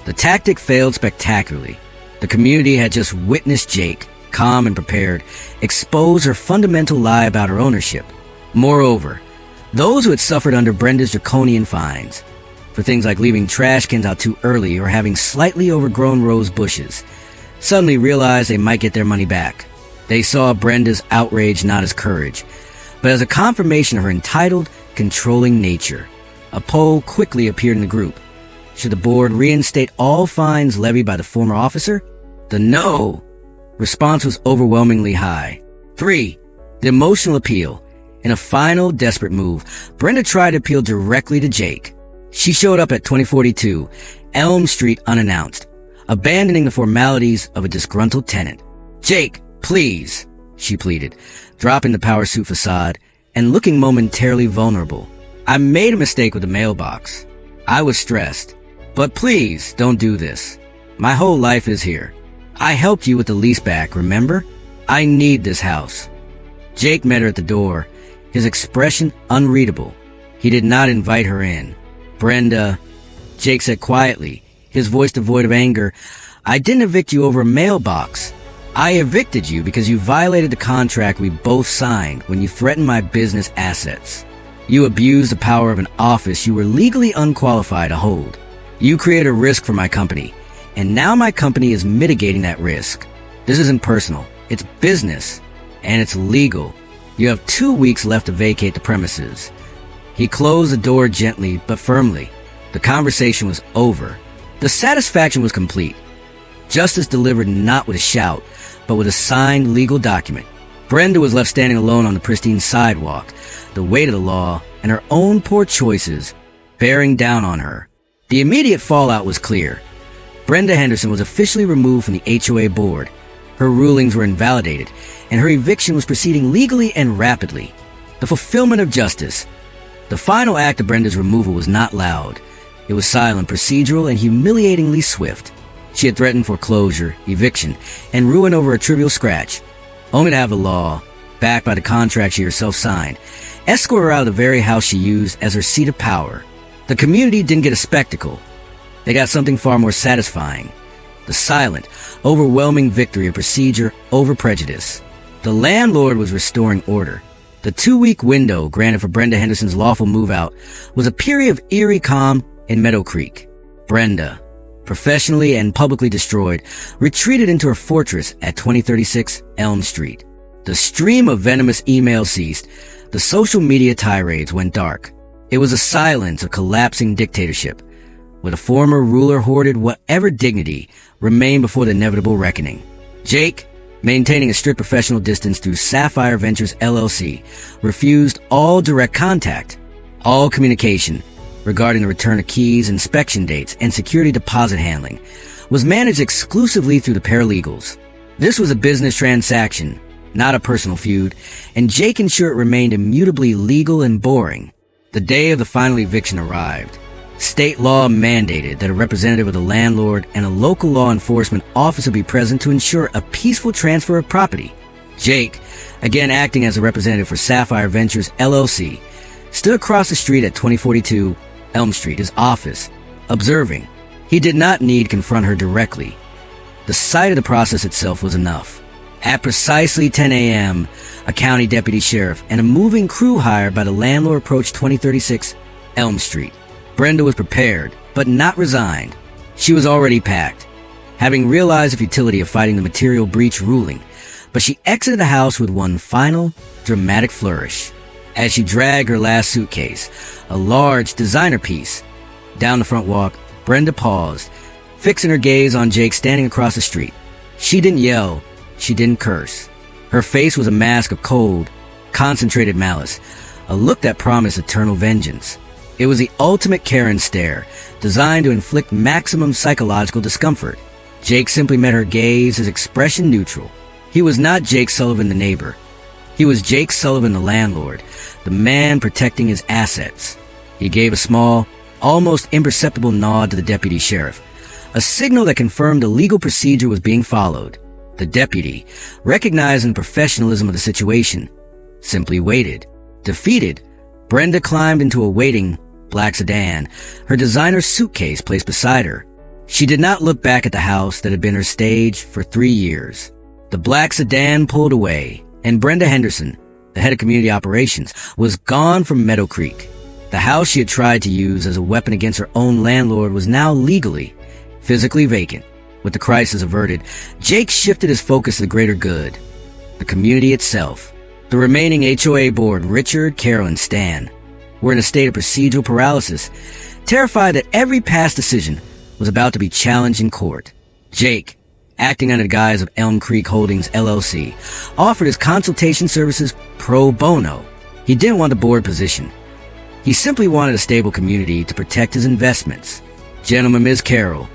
[SPEAKER 1] The tactic failed spectacularly. The community had just witnessed Jake, calm and prepared, expose her fundamental lie about her ownership. Moreover, those who had suffered under Brenda's draconian fines for things like leaving trash cans out too early or having slightly overgrown rose bushes suddenly realized they might get their money back. They saw Brenda's outrage not as courage, but as a confirmation of her entitled, controlling nature. A poll quickly appeared in the group. Should the board reinstate all fines levied by the former officer? The no response was overwhelmingly high. 3. The emotional appeal. In a final, desperate move, Brenda tried to appeal directly to Jake. She showed up at 2042 Elm Street unannounced, abandoning the formalities of a disgruntled tenant. "Jake, please," she pleaded, dropping the power suit facade and looking momentarily vulnerable. "I made a mistake with the mailbox. I was stressed. But please, don't do this. My whole life is here. I helped you with the lease back, remember? I need this house." Jake met her at the door, his expression unreadable. He did not invite her in. "Brenda," Jake said quietly, his voice devoid of anger, "I didn't evict you over a mailbox. I evicted you because you violated the contract we both signed when you threatened my business assets. You abused the power of an office you were legally unqualified to hold. You created a risk for my company, and now my company is mitigating that risk. This isn't personal, it's business, and it's legal. You have 2 weeks left to vacate the premises." He closed the door gently but firmly. The conversation was over. The satisfaction was complete. Justice delivered not with a shout, but with a signed legal document. Brenda was left standing alone on the pristine sidewalk, the weight of the law and her own poor choices bearing down on her. The immediate fallout was clear. Brenda Henderson was officially removed from the HOA board. Her rulings were invalidated, and her eviction was proceeding legally and rapidly. The fulfillment of justice. The final act of Brenda's removal was not loud. It was silent, procedural, and humiliatingly swift. She had threatened foreclosure, eviction, and ruin over a trivial scratch, only to have the law, backed by the contract she herself signed, escort her out of the very house she used as her seat of power. The community didn't get a spectacle. They got something far more satisfying. The silent, overwhelming victory of procedure over prejudice. The landlord was restoring order. The 2-week window granted for Brenda Henderson's lawful move-out was a period of eerie calm in Meadow Creek. Brenda, professionally and publicly destroyed, retreated into her fortress at 2036 Elm Street. The stream of venomous emails ceased. The social media tirades went dark. It was a silence of collapsing dictatorship, where the former ruler hoarded whatever dignity remained before the inevitable reckoning. Jake, maintaining a strict professional distance through Sapphire Ventures LLC, refused all direct contact. All communication regarding the return of keys, inspection dates, and security deposit handling was managed exclusively through the paralegals. This was a business transaction, not a personal feud, and Jake ensured it remained immutably legal and boring. The day of the final eviction arrived. State law mandated that a representative of the landlord and a local law enforcement officer be present to ensure a peaceful transfer of property. Jake, again acting as a representative for Sapphire Ventures LLC, stood across the street at 2042 Elm Street, his office, observing. He did not need to confront her directly. The sight of the process itself was enough. At precisely 10 a.m., a county deputy sheriff and a moving crew hired by the landlord approached 2036 Elm Street. Brenda was prepared, but not resigned. She was already packed, having realized the futility of fighting the material breach ruling, but she exited the house with one final, dramatic flourish. As she dragged her last suitcase, a large designer piece, down the front walk, Brenda paused, fixing her gaze on Jake standing across the street. She didn't yell, she didn't curse. Her face was a mask of cold, concentrated malice, a look that promised eternal vengeance. It was the ultimate Karen stare, designed to inflict maximum psychological discomfort. Jake simply met her gaze, his expression neutral. He was not Jake Sullivan the neighbor. He was Jake Sullivan the landlord, the man protecting his assets. He gave a small, almost imperceptible nod to the deputy sheriff, a signal that confirmed the legal procedure was being followed. The deputy, recognizing the professionalism of the situation, simply waited. Defeated, Brenda climbed into a waiting black sedan, her designer suitcase placed beside her. She did not look back at the house that had been her stage for 3 years. The black sedan pulled away, and Brenda Henderson, the head of community operations, was gone from Meadow Creek. The house she had tried to use as a weapon against her own landlord was now legally, physically vacant. With the crisis averted, Jake shifted his focus to the greater good, the community itself. The remaining HOA board, Richard, Carol, and Stan, were in a state of procedural paralysis, terrified that every past decision was about to be challenged in court. Jake, acting under the guise of Elm Creek Holdings LLC, offered his consultation services pro bono. He didn't want the board position. He simply wanted a stable community to protect his investments. Gentlemen, Ms. Carroll,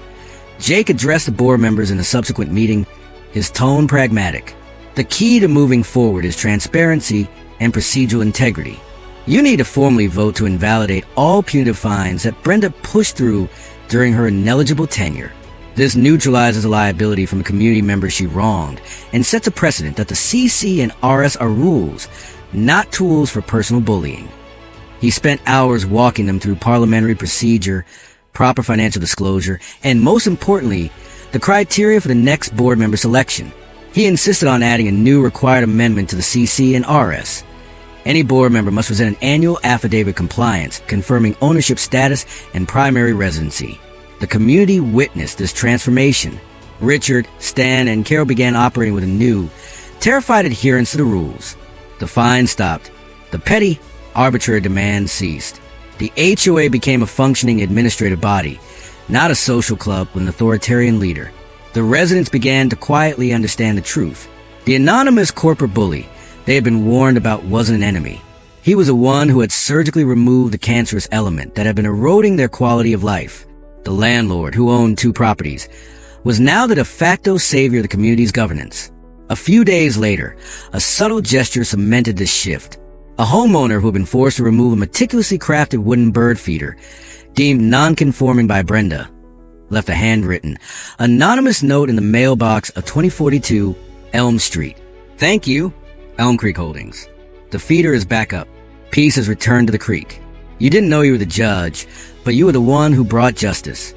[SPEAKER 1] Jake addressed the board members in a subsequent meeting, his tone pragmatic. The key to moving forward is transparency and procedural integrity. You need to formally vote to invalidate all punitive fines that Brenda pushed through during her ineligible tenure. This neutralizes a liability from a community member she wronged and sets a precedent that the CC&Rs are rules, not tools for personal bullying. He spent hours walking them through parliamentary procedure, proper financial disclosure, and most importantly, the criteria for the next board member selection. He insisted on adding a new required amendment to the CC&Rs. Any board member must present an annual affidavit compliance confirming ownership status and primary residency. The community witnessed this transformation. Richard, Stan, and Carol began operating with a new, terrified adherence to the rules. The fine stopped. The petty, arbitrary demands ceased. The HOA became a functioning administrative body, not a social club with an authoritarian leader. The residents began to quietly understand the truth. The anonymous corporate bully they had been warned about wasn't an enemy. He was the one who had surgically removed the cancerous element that had been eroding their quality of life. The landlord, who owned 2 properties, was now the de facto savior of the community's governance. A few days later, a subtle gesture cemented this shift. A homeowner who had been forced to remove a meticulously crafted wooden bird feeder, deemed non-conforming by Brenda, left a handwritten, anonymous note in the mailbox of 2042 Elm Street. Thank you, Elm Creek Holdings. The feeder is back up. Peace has returned to the creek. You didn't know you were the judge, but you were the one who brought justice.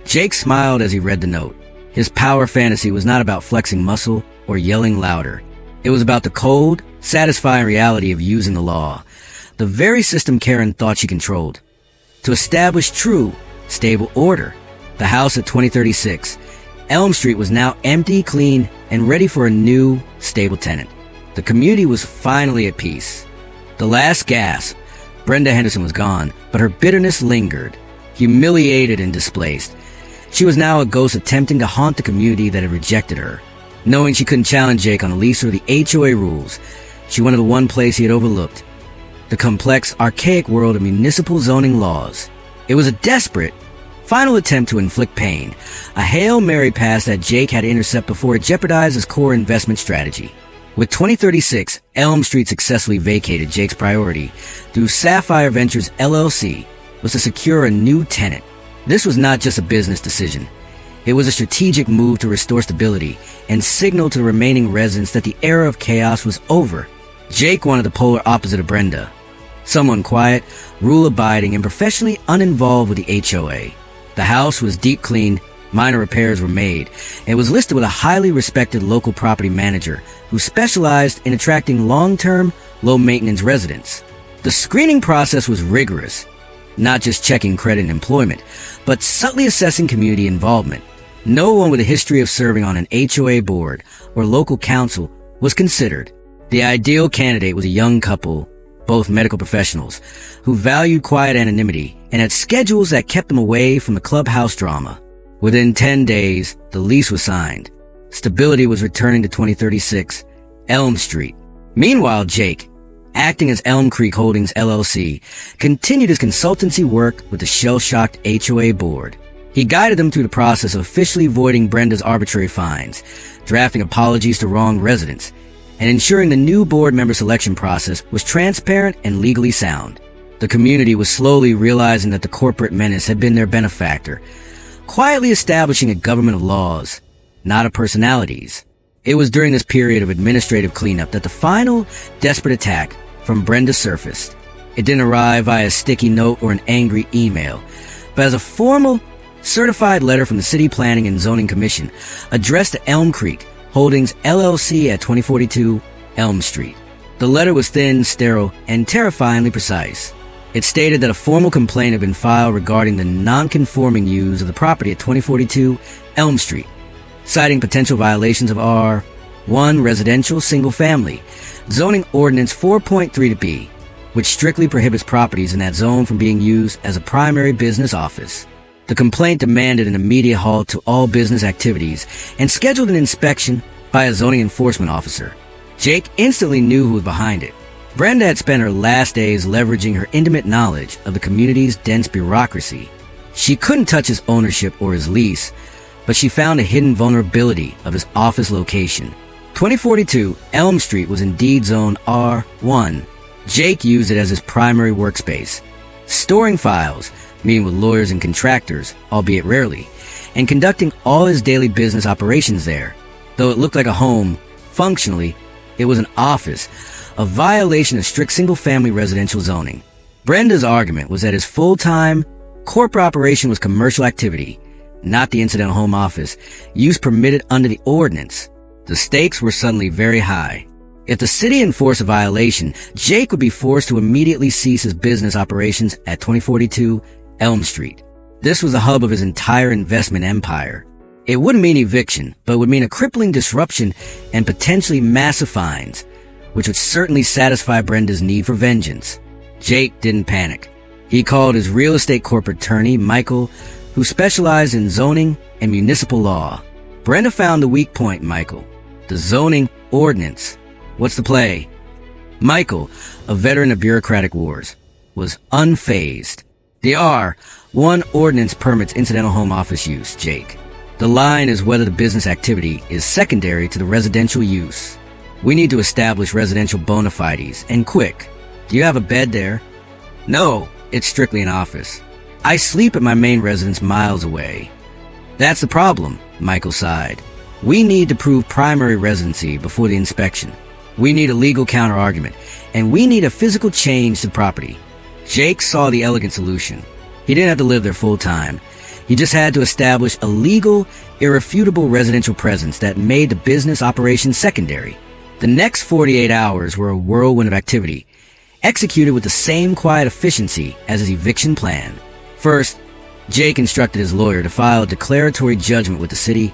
[SPEAKER 1] Jake smiled as he read the note. His power fantasy was not about flexing muscle or yelling louder. It was about the cold, satisfying reality of using the law, the very system Karen thought she controlled, to establish true, stable order. The house at 2036 Elm Street was now empty, clean, and ready for a new, stable tenant. The community was finally at peace. The last gasp, Brenda Henderson was gone, but her bitterness lingered, humiliated and displaced. She was now a ghost attempting to haunt the community that had rejected her. Knowing she couldn't challenge Jake on a lease or the HOA rules, she wanted the one place he had overlooked, the complex, archaic world of municipal zoning laws. It was a desperate, final attempt to inflict pain, a Hail Mary pass that Jake had to intercept before it jeopardized his core investment strategy. With 2036, Elm Street successfully vacated. Jake's priority, through Sapphire Ventures LLC, was to secure a new tenant. This was not just a business decision. It was a strategic move to restore stability and signal to the remaining residents that the era of chaos was over. Jake wanted the polar opposite of Brenda. Someone quiet, rule-abiding, and professionally uninvolved with the HOA. The house was deep cleaned, minor repairs were made, and was listed with a highly respected local property manager who specialized in attracting long-term, low-maintenance residents. The screening process was rigorous, not just checking credit and employment, but subtly assessing community involvement. No one with a history of serving on an HOA board or local council was considered. The ideal candidate was a young couple, both medical professionals, who valued quiet anonymity and had schedules that kept them away from the clubhouse drama. Within 10 days, the lease was signed. Stability was returning to 2036 Elm Street. Meanwhile, Jake, acting as Elm Creek Holdings LLC, continued his consultancy work with the shell-shocked HOA board. He guided them through the process of officially voiding Brenda's arbitrary fines, drafting apologies to wronged residents, and ensuring the new board member selection process was transparent and legally sound. The community was slowly realizing that the corporate menace had been their benefactor, quietly establishing a government of laws, not of personalities. It was during this period of administrative cleanup that the final desperate attack from Brenda surfaced. It didn't arrive via a sticky note or an angry email, but as a formal, certified letter from the City Planning and Zoning Commission addressed to Elm Creek Holdings LLC at 2042 Elm Street. The letter was thin, sterile, and terrifyingly precise. It stated that a formal complaint had been filed regarding the non-conforming use of the property at 2042 Elm Street, citing potential violations of R1 Residential Single Family Zoning Ordinance 4.3-B, which strictly prohibits properties in that zone from being used as a primary business office. The complaint demanded an immediate halt to all business activities and scheduled an inspection by a zoning enforcement officer. Jake instantly knew who was behind it. Brenda had spent her last days leveraging her intimate knowledge of the community's dense bureaucracy. She couldn't touch his ownership or his lease, but she found a hidden vulnerability of his office location. 2042 Elm Street was indeed Zone R1. Jake used it as his primary workspace, storing files, meeting with lawyers and contractors, albeit rarely, and conducting all his daily business operations there. Though it looked like a home, functionally, it was an office, a violation of strict single-family residential zoning. Brenda's argument was that his full-time corporate operation was commercial activity, not the incidental home office, use permitted under the ordinance. The stakes were suddenly very high. If the city enforced a violation, Jake would be forced to immediately cease his business operations at 2042 Elm Street. This was the hub of his entire investment empire. It wouldn't mean eviction, but would mean a crippling disruption and potentially massive fines, which would certainly satisfy Brenda's need for vengeance. Jake didn't panic. He called his real estate corporate attorney, Michael, who specialized in zoning and municipal law. Brenda found the weak point, Michael. The zoning ordinance. What's the play? Michael, a veteran of bureaucratic wars, was unfazed. The R1 ordinance permits incidental home office use, Jake. The line is whether the business activity is secondary to the residential use. We need to establish residential bona fides, and quick. Do you have a bed there? No, it's strictly an office. I sleep at my main residence miles away. That's the problem, Michael sighed. We need to prove primary residency before the inspection. We need a legal counter-argument, and we need a physical change to the property. Jake saw the elegant solution. He didn't have to live there full-time. He just had to establish a legal, irrefutable residential presence that made the business operation secondary. The next 48 hours were a whirlwind of activity, executed with the same quiet efficiency as his eviction plan. First, Jake instructed his lawyer to file a declaratory judgment with the city,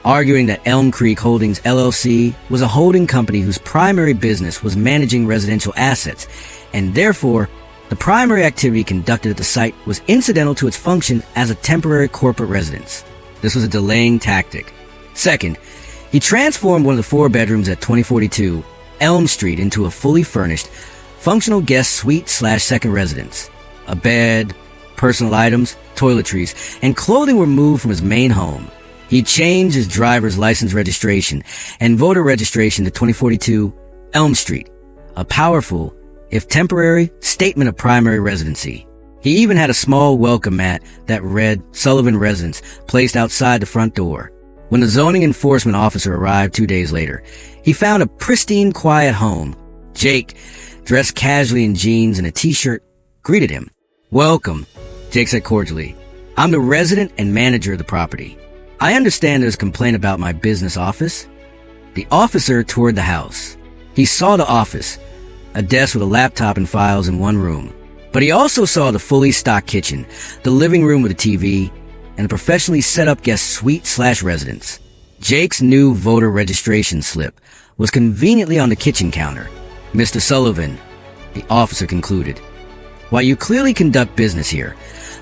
[SPEAKER 1] arguing that Elm Creek Holdings LLC was a holding company whose primary business was managing residential assets, and therefore, the primary activity conducted at the site was incidental to its function as a temporary corporate residence. This was a delaying tactic. Second, he transformed one of the 4 bedrooms at 2042 Elm Street into a fully furnished, functional guest suite/second residence. A bed, personal items, toiletries, and clothing were moved from his main home. He changed his driver's license registration and voter registration to 2042 Elm Street, a powerful, if temporary, statement of primary residency. He even had a small welcome mat that read Sullivan Residence placed outside the front door. When the zoning enforcement officer arrived 2 days later, he found a pristine, quiet home. Jake, dressed casually in jeans and a t-shirt, greeted him. "Welcome," Jake said cordially. "I'm the resident and manager of the property. I understand there's a complaint about my business office." The officer toured the house. He saw the office, a desk with a laptop and files in one room. But he also saw the fully stocked kitchen, the living room with a TV, and a professionally set up guest suite/residence. Jake's new voter registration slip was conveniently on the kitchen counter. "Mr. Sullivan," the officer concluded, "while you clearly conduct business here,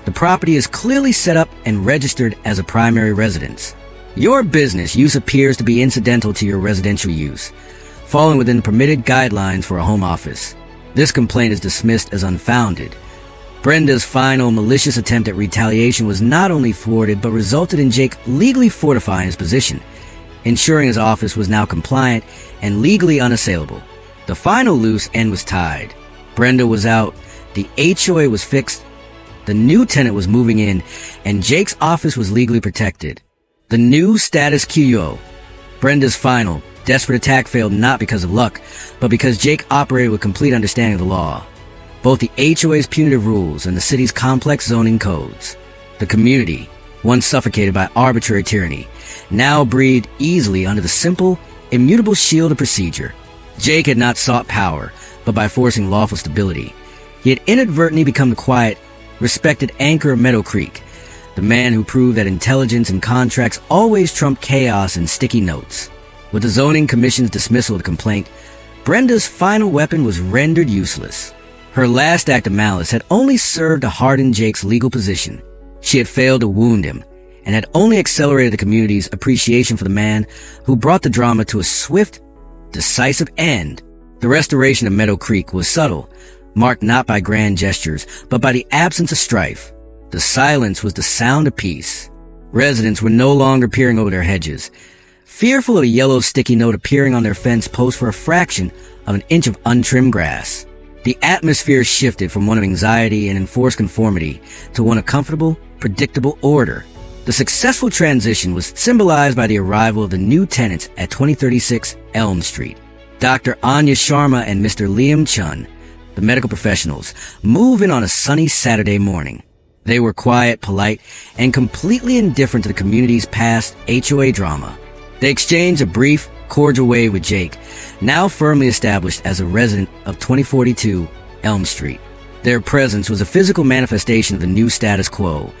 [SPEAKER 1] the property is clearly set up and registered as a primary residence. Your business use appears to be incidental to your residential use, falling within the permitted guidelines for a home office. This complaint is dismissed as unfounded. Brenda's final malicious attempt at retaliation was not only thwarted but resulted in Jake legally fortifying his position, ensuring his office was now compliant and legally unassailable. The final loose end was tied. Brenda was out, the HOA was fixed, the new tenant was moving in, and Jake's office was legally protected. The new status quo. Brenda's final, desperate attack failed not because of luck, but because Jake operated with complete understanding of the law. Both the HOA's punitive rules and the city's complex zoning codes. The community, once suffocated by arbitrary tyranny, now breathed easily under the simple, immutable shield of procedure. Jake had not sought power, but by forcing lawful stability, he had inadvertently become the quiet, respected anchor of Meadow Creek, the man who proved that intelligence and contracts always trumped chaos and sticky notes. With the zoning commission's dismissal of the complaint, Brenda's final weapon was rendered useless. Her last act of malice had only served to harden Jake's legal position. She had failed to wound him, and had only accelerated the community's appreciation for the man who brought the drama to a swift, decisive end. The restoration of Meadow Creek was subtle, marked not by grand gestures, but by the absence of strife. The silence was the sound of peace. Residents were no longer peering over their hedges, fearful of a yellow sticky note appearing on their fence post for a fraction of an inch of untrimmed grass. The atmosphere shifted from one of anxiety and enforced conformity to one of comfortable, predictable order. The successful transition was symbolized by the arrival of the new tenants at 2036 Elm Street. Dr. Anya Sharma and Mr. Liam Chun, the medical professionals, move in on a sunny Saturday morning. They were quiet, polite, and completely indifferent to the community's past HOA drama. They exchanged a brief, cordial wave with Jake, now firmly established as a resident of 2042 Elm Street. Their presence was a physical manifestation of the new status quo,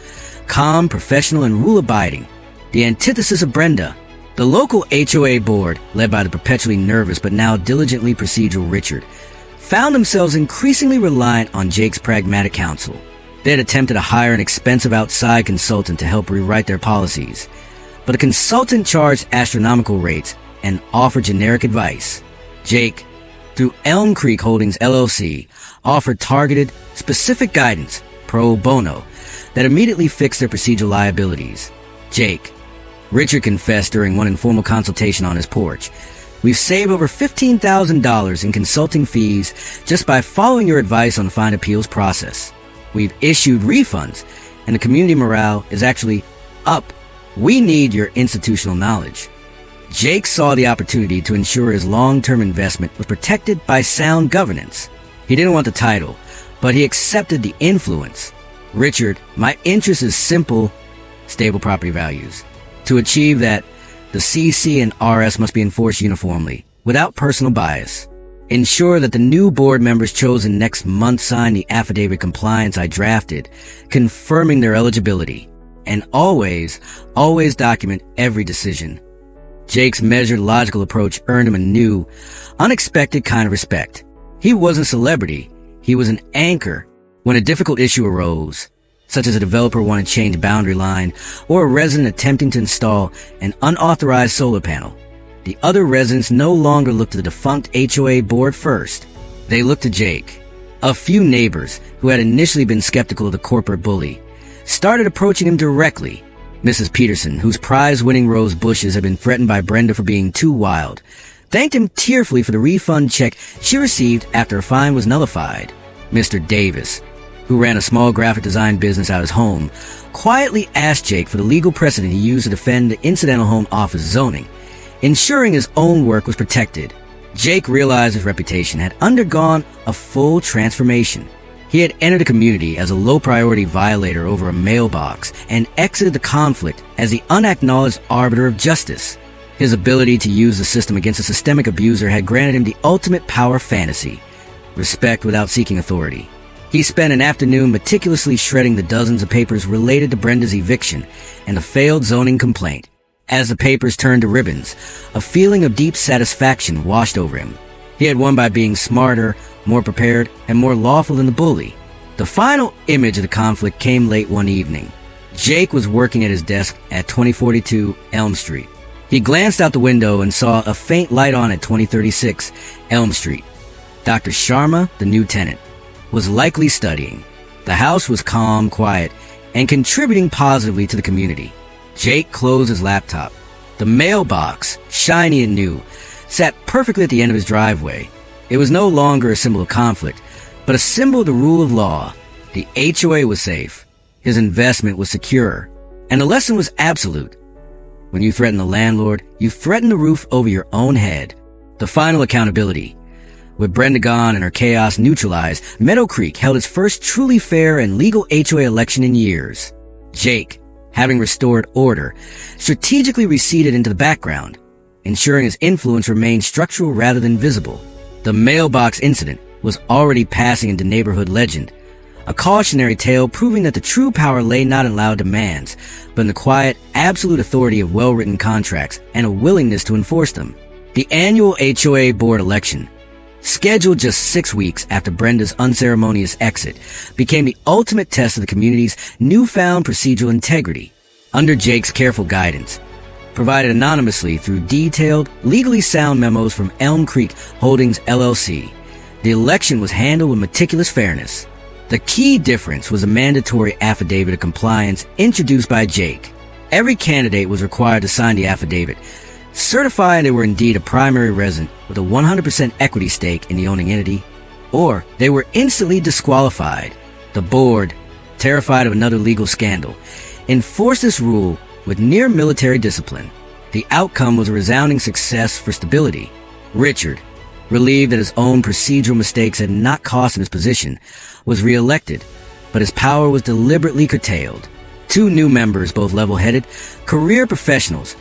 [SPEAKER 1] calm, professional, and rule-abiding, the antithesis of Brenda. The local HOA board, led by the perpetually nervous but now diligently procedural Richard, found themselves increasingly reliant on Jake's pragmatic counsel. They had attempted to hire an expensive outside consultant to help rewrite their policies, but the consultant charged astronomical rates and offered generic advice. Jake, through Elm Creek Holdings LLC, offered targeted, specific guidance, pro bono, that immediately fixed their procedural liabilities. Jake, Richard confessed during one informal consultation on his porch, "We've saved over $15,000 in consulting fees just by following your advice on the fine appeals process. We've issued refunds, and the community morale is actually up. We need your institutional knowledge." Jake saw the opportunity to ensure his long-term investment was protected by sound governance. He didn't want the title, but he accepted the influence. "Richard, my interest is simple, stable property values. To achieve that, the CC&Rs must be enforced uniformly, without personal bias. Ensure that the new board members chosen next month sign the affidavit compliance I drafted, confirming their eligibility. And always document every decision." Jake's measured, logical approach earned him a new, unexpected kind of respect. He wasn't a celebrity. He was an anchor. When a difficult issue arose, such as a developer wanting to change a boundary line or a resident attempting to install an unauthorized solar panel, the other residents no longer looked to the defunct HOA board first. They looked to Jake. A few neighbors, who had initially been skeptical of the corporate bully, started approaching him directly. Mrs. Peterson, whose prize-winning rose bushes had been threatened by Brenda for being too wild, thanked him tearfully for the refund check she received after a fine was nullified. Mr. Davis, who ran a small graphic design business out of his home, quietly asked Jake for the legal precedent he used to defend the incidental home office zoning, ensuring his own work was protected. Jake realized his reputation had undergone a full transformation. He had entered the community as a low-priority violator over a mailbox and exited the conflict as the unacknowledged arbiter of justice. His ability to use the system against a systemic abuser had granted him the ultimate power fantasy, respect without seeking authority. He spent an afternoon meticulously shredding the dozens of papers related to Brenda's eviction and the failed zoning complaint. As the papers turned to ribbons, a feeling of deep satisfaction washed over him. He had won by being smarter, more prepared, and more lawful than the bully. The final image of the conflict came late one evening. Jake was working at his desk at 2042 Elm Street. He glanced out the window and saw a faint light on at 2036 Elm Street. Dr. Sharma, the new tenant, was likely studying. The house was calm, quiet, and contributing positively to the community. Jake closed his laptop. The mailbox, shiny and new, sat perfectly at the end of his driveway. It was no longer a symbol of conflict, but a symbol of the rule of law. The HOA was safe, his investment was secure, and the lesson was absolute. When you threaten the landlord, you threaten the roof over your own head. The final accountability. With Brenda gone and her chaos neutralized, Meadow Creek held its first truly fair and legal HOA election in years. Jake, having restored order, strategically receded into the background, ensuring his influence remained structural rather than visible. The mailbox incident was already passing into neighborhood legend, a cautionary tale proving that the true power lay not in loud demands, but in the quiet, absolute authority of well-written contracts and a willingness to enforce them. The annual HOA board election, scheduled just 6 weeks after Brenda's unceremonious exit, became the ultimate test of the community's newfound procedural integrity. Under Jake's careful guidance, provided anonymously through detailed, legally sound memos from Elm Creek Holdings LLC, the election was handled with meticulous fairness. The key difference was a mandatory affidavit of compliance introduced by Jake. Every candidate was required to sign the affidavit, certifying they were indeed a primary resident with a 100% equity stake in the owning entity, or they were instantly disqualified. The board, terrified of another legal scandal, enforced this rule with near military discipline. The outcome was a resounding success for stability. Richard, relieved that his own procedural mistakes had not cost him his position, was re-elected, but his power was deliberately curtailed. 2 new members, both level-headed, career professionals,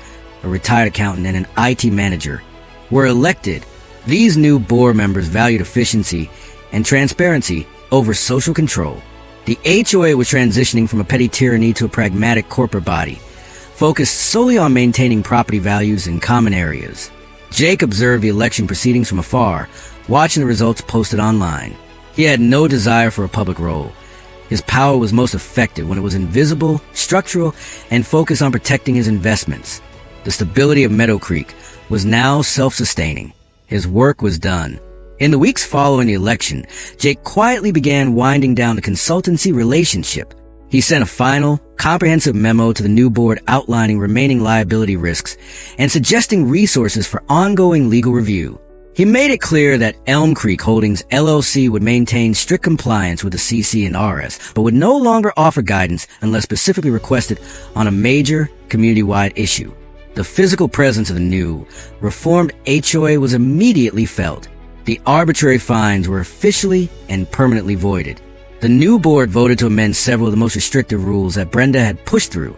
[SPEAKER 1] a retired accountant and an IT manager, were elected. These new board members valued efficiency and transparency over social control. The HOA was transitioning from a petty tyranny to a pragmatic corporate body, focused solely on maintaining property values in common areas. Jake observed the election proceedings from afar, watching the results posted online. He had no desire for a public role. His power was most effective when it was invisible, structural, and focused on protecting his investments. The stability of Meadow Creek was now self-sustaining. His work was done. In the weeks following the election, Jake quietly began winding down the consultancy relationship. He sent a final, comprehensive memo to the new board outlining remaining liability risks and suggesting resources for ongoing legal review. He made it clear that Elm Creek Holdings LLC would maintain strict compliance with the CC&Rs, but would no longer offer guidance unless specifically requested on a major community-wide issue. The physical presence of the new, reformed HOA was immediately felt. The arbitrary fines were officially and permanently voided. The new board voted to amend several of the most restrictive rules that Brenda had pushed through,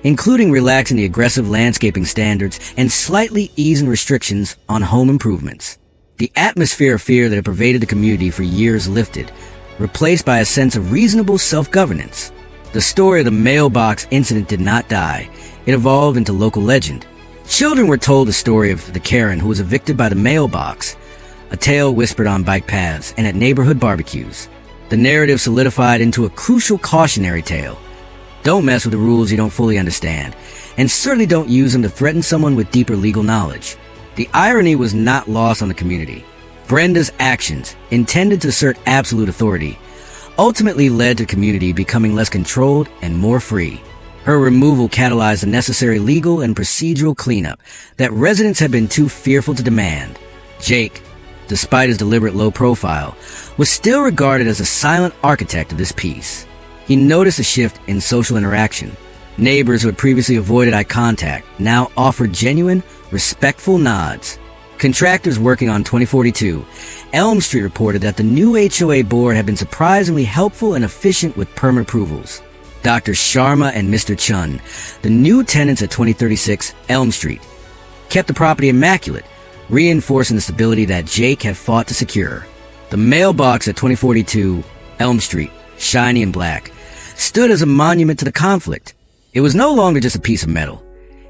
[SPEAKER 1] including relaxing the aggressive landscaping standards and slightly easing restrictions on home improvements. The atmosphere of fear that had pervaded the community for years lifted, replaced by a sense of reasonable self-governance. The story of the mailbox incident did not die. It evolved into local legend. Children were told the story of the Karen who was evicted by the mailbox, a tale whispered on bike paths and at neighborhood barbecues. The narrative solidified into a crucial cautionary tale. Don't mess with the rules you don't fully understand, and certainly don't use them to threaten someone with deeper legal knowledge. The irony was not lost on the community. Brenda's actions, intended to assert absolute authority, ultimately led to the community becoming less controlled and more free. Her removal catalyzed the necessary legal and procedural cleanup that residents had been too fearful to demand. Jake, despite his deliberate low profile, was still regarded as a silent architect of this peace. He noticed a shift in social interaction. Neighbors who had previously avoided eye contact now offered genuine, respectful nods. Contractors working on 2042 Elm Street reported that the new HOA board had been surprisingly helpful and efficient with permit approvals. Dr. Sharma and Mr. Chun, the new tenants at 2036 Elm Street, kept the property immaculate, reinforcing the stability that Jake had fought to secure. The mailbox at 2042 Elm Street, shiny and black, stood as a monument to the conflict. It was no longer just a piece of metal.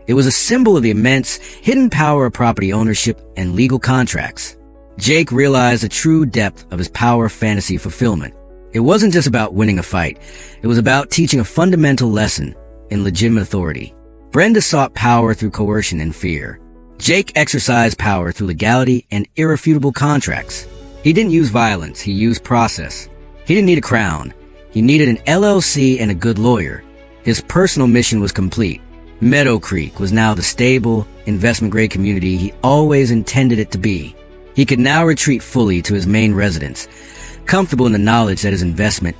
[SPEAKER 1] It was a symbol of the immense, hidden power of property ownership and legal contracts. Jake realized the true depth of his power fantasy fulfillment. It wasn't just about winning a fight. It was about teaching a fundamental lesson in legitimate authority. Brenda sought power through coercion and fear. Jake exercised power through legality and irrefutable contracts. He didn't use violence, he used process. He didn't need a crown. He needed an LLC and a good lawyer. His personal mission was complete. Meadow Creek was now the stable, investment-grade community he always intended it to be. He could now retreat fully to his main residence, comfortable in the knowledge that his investment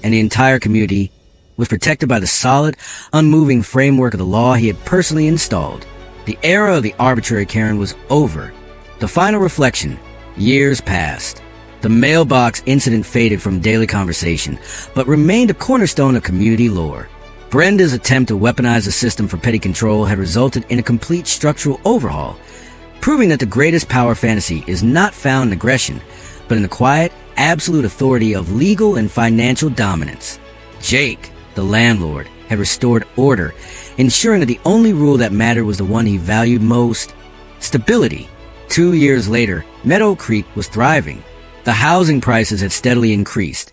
[SPEAKER 1] and the entire community was protected by the solid, unmoving framework of the law he had personally installed. The era of the arbitrary Karen was over. The final reflection: years passed. The mailbox incident faded from daily conversation, but remained a cornerstone of community lore. Brenda's attempt to weaponize the system for petty control had resulted in a complete structural overhaul, proving that the greatest power fantasy is not found in aggression, but in the quiet, absolute authority of legal and financial dominance. Jake, the landlord, had restored order, ensuring that the only rule that mattered was the one he valued most: stability. 2 years later, Meadow Creek was thriving. The housing prices had steadily increased,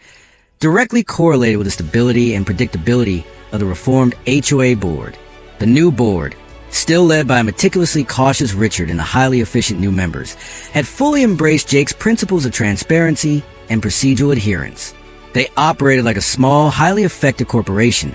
[SPEAKER 1] directly correlated with the stability and predictability of the reformed HOA board. The new board, still led by a meticulously cautious Richard and the highly efficient new members, had fully embraced Jake's principles of transparency and procedural adherence. They operated like a small, highly effective corporation,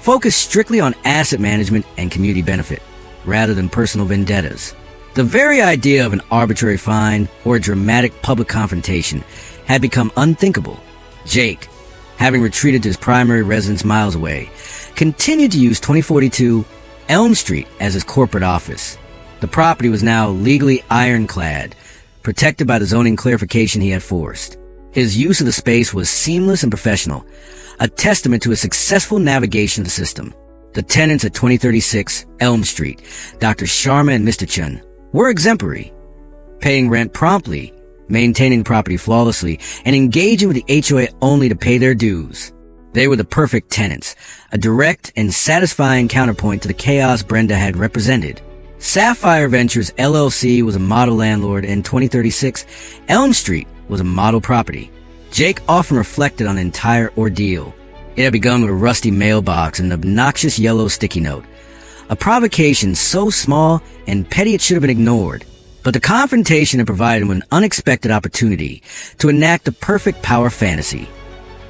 [SPEAKER 1] focused strictly on asset management and community benefit, rather than personal vendettas. The very idea of an arbitrary fine or a dramatic public confrontation had become unthinkable. Jake, having retreated to his primary residence miles away, continued to use 2042 Elm Street as his corporate office. The property was now legally ironclad, protected by the zoning clarification he had forced. His use of the space was seamless and professional, a testament to his successful navigation of the system. The tenants at 2036 Elm Street, Dr. Sharma and Mr. Chun, were exemplary, paying rent promptly, maintaining the property flawlessly, and engaging with the HOA only to pay their dues. They were the perfect tenants, a direct and satisfying counterpoint to the chaos Brenda had represented. Sapphire Ventures LLC was a model landlord, and 2036 Elm Street was a model property. Jake often reflected on the entire ordeal. It had begun with a rusty mailbox and an obnoxious yellow sticky note, a provocation so small and petty it should have been ignored. But the confrontation had provided him with an unexpected opportunity to enact the perfect power fantasy: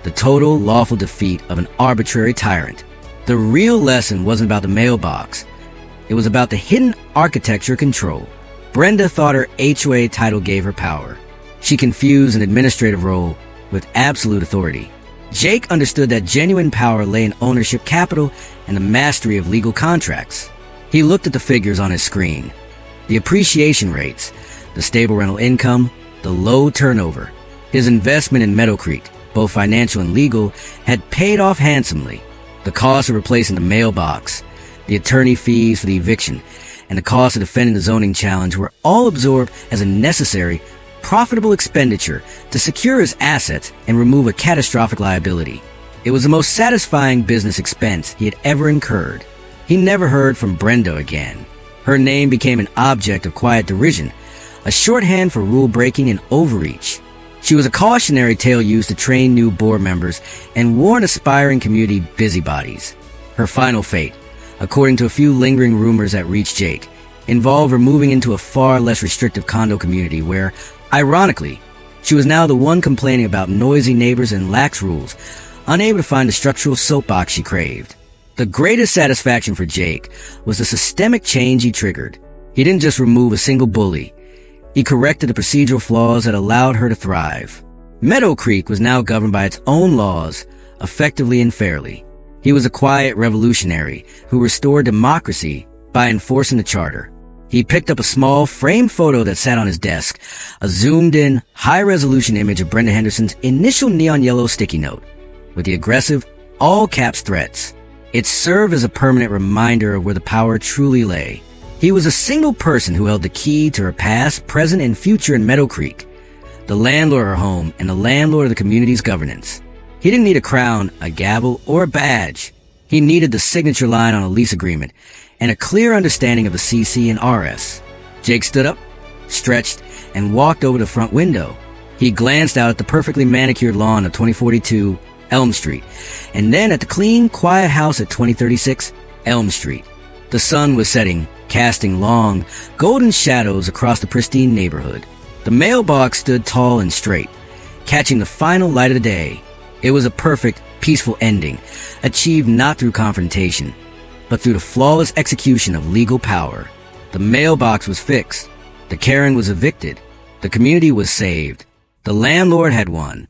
[SPEAKER 1] the total lawful defeat of an arbitrary tyrant. The real lesson wasn't about the mailbox. It was about the hidden architecture control. Brenda thought her HOA title gave her power. She confused an administrative role with absolute authority. Jake understood that genuine power lay in ownership capital and the mastery of legal contracts. He looked at the figures on his screen. The appreciation rates, the stable rental income, the low turnover. His investment in Meadow Creek, both financial and legal, had paid off handsomely. The cost of replacing the mailbox, the attorney fees for the eviction, and the cost of defending the zoning challenge were all absorbed as a necessary, profitable expenditure to secure his assets and remove a catastrophic liability. It was the most satisfying business expense he had ever incurred. He never heard from Brenda again. Her name became an object of quiet derision, a shorthand for rule breaking and overreach. She was a cautionary tale used to train new board members and warn aspiring community busybodies. Her final fate, according to a few lingering rumors that reached Jake, involved her moving into a far less restrictive condo community where, ironically, she was now the one complaining about noisy neighbors and lax rules, unable to find the structural soapbox she craved. The greatest satisfaction for Jake was the systemic change he triggered. He didn't just remove a single bully. He corrected the procedural flaws that allowed her to thrive. Meadow Creek was now governed by its own laws, effectively and fairly. He was a quiet revolutionary who restored democracy by enforcing the charter. He picked up a small framed photo that sat on his desk, a zoomed-in, high-resolution image of Brenda Henderson's initial neon yellow sticky note, with the aggressive, all-caps threats. It served as a permanent reminder of where the power truly lay. He was a single person who held the key to her past, present, and future in Meadow Creek, the landlord of her home and the landlord of the community's governance. He didn't need a crown, a gavel, or a badge. He needed the signature line on a lease agreement and a clear understanding of the CC&Rs. Jake stood up, stretched, and walked over to the front window. He glanced out at the perfectly manicured lawn of 2042 Elm Street, and then at the clean, quiet house at 2036 Elm Street. The sun was setting, casting long, golden shadows across the pristine neighborhood. The mailbox stood tall and straight, catching the final light of the day. It was a perfect peaceful ending, achieved not through confrontation, but through the flawless execution of legal power. The mailbox was fixed. The Karen was evicted. The community was saved. The landlord had won.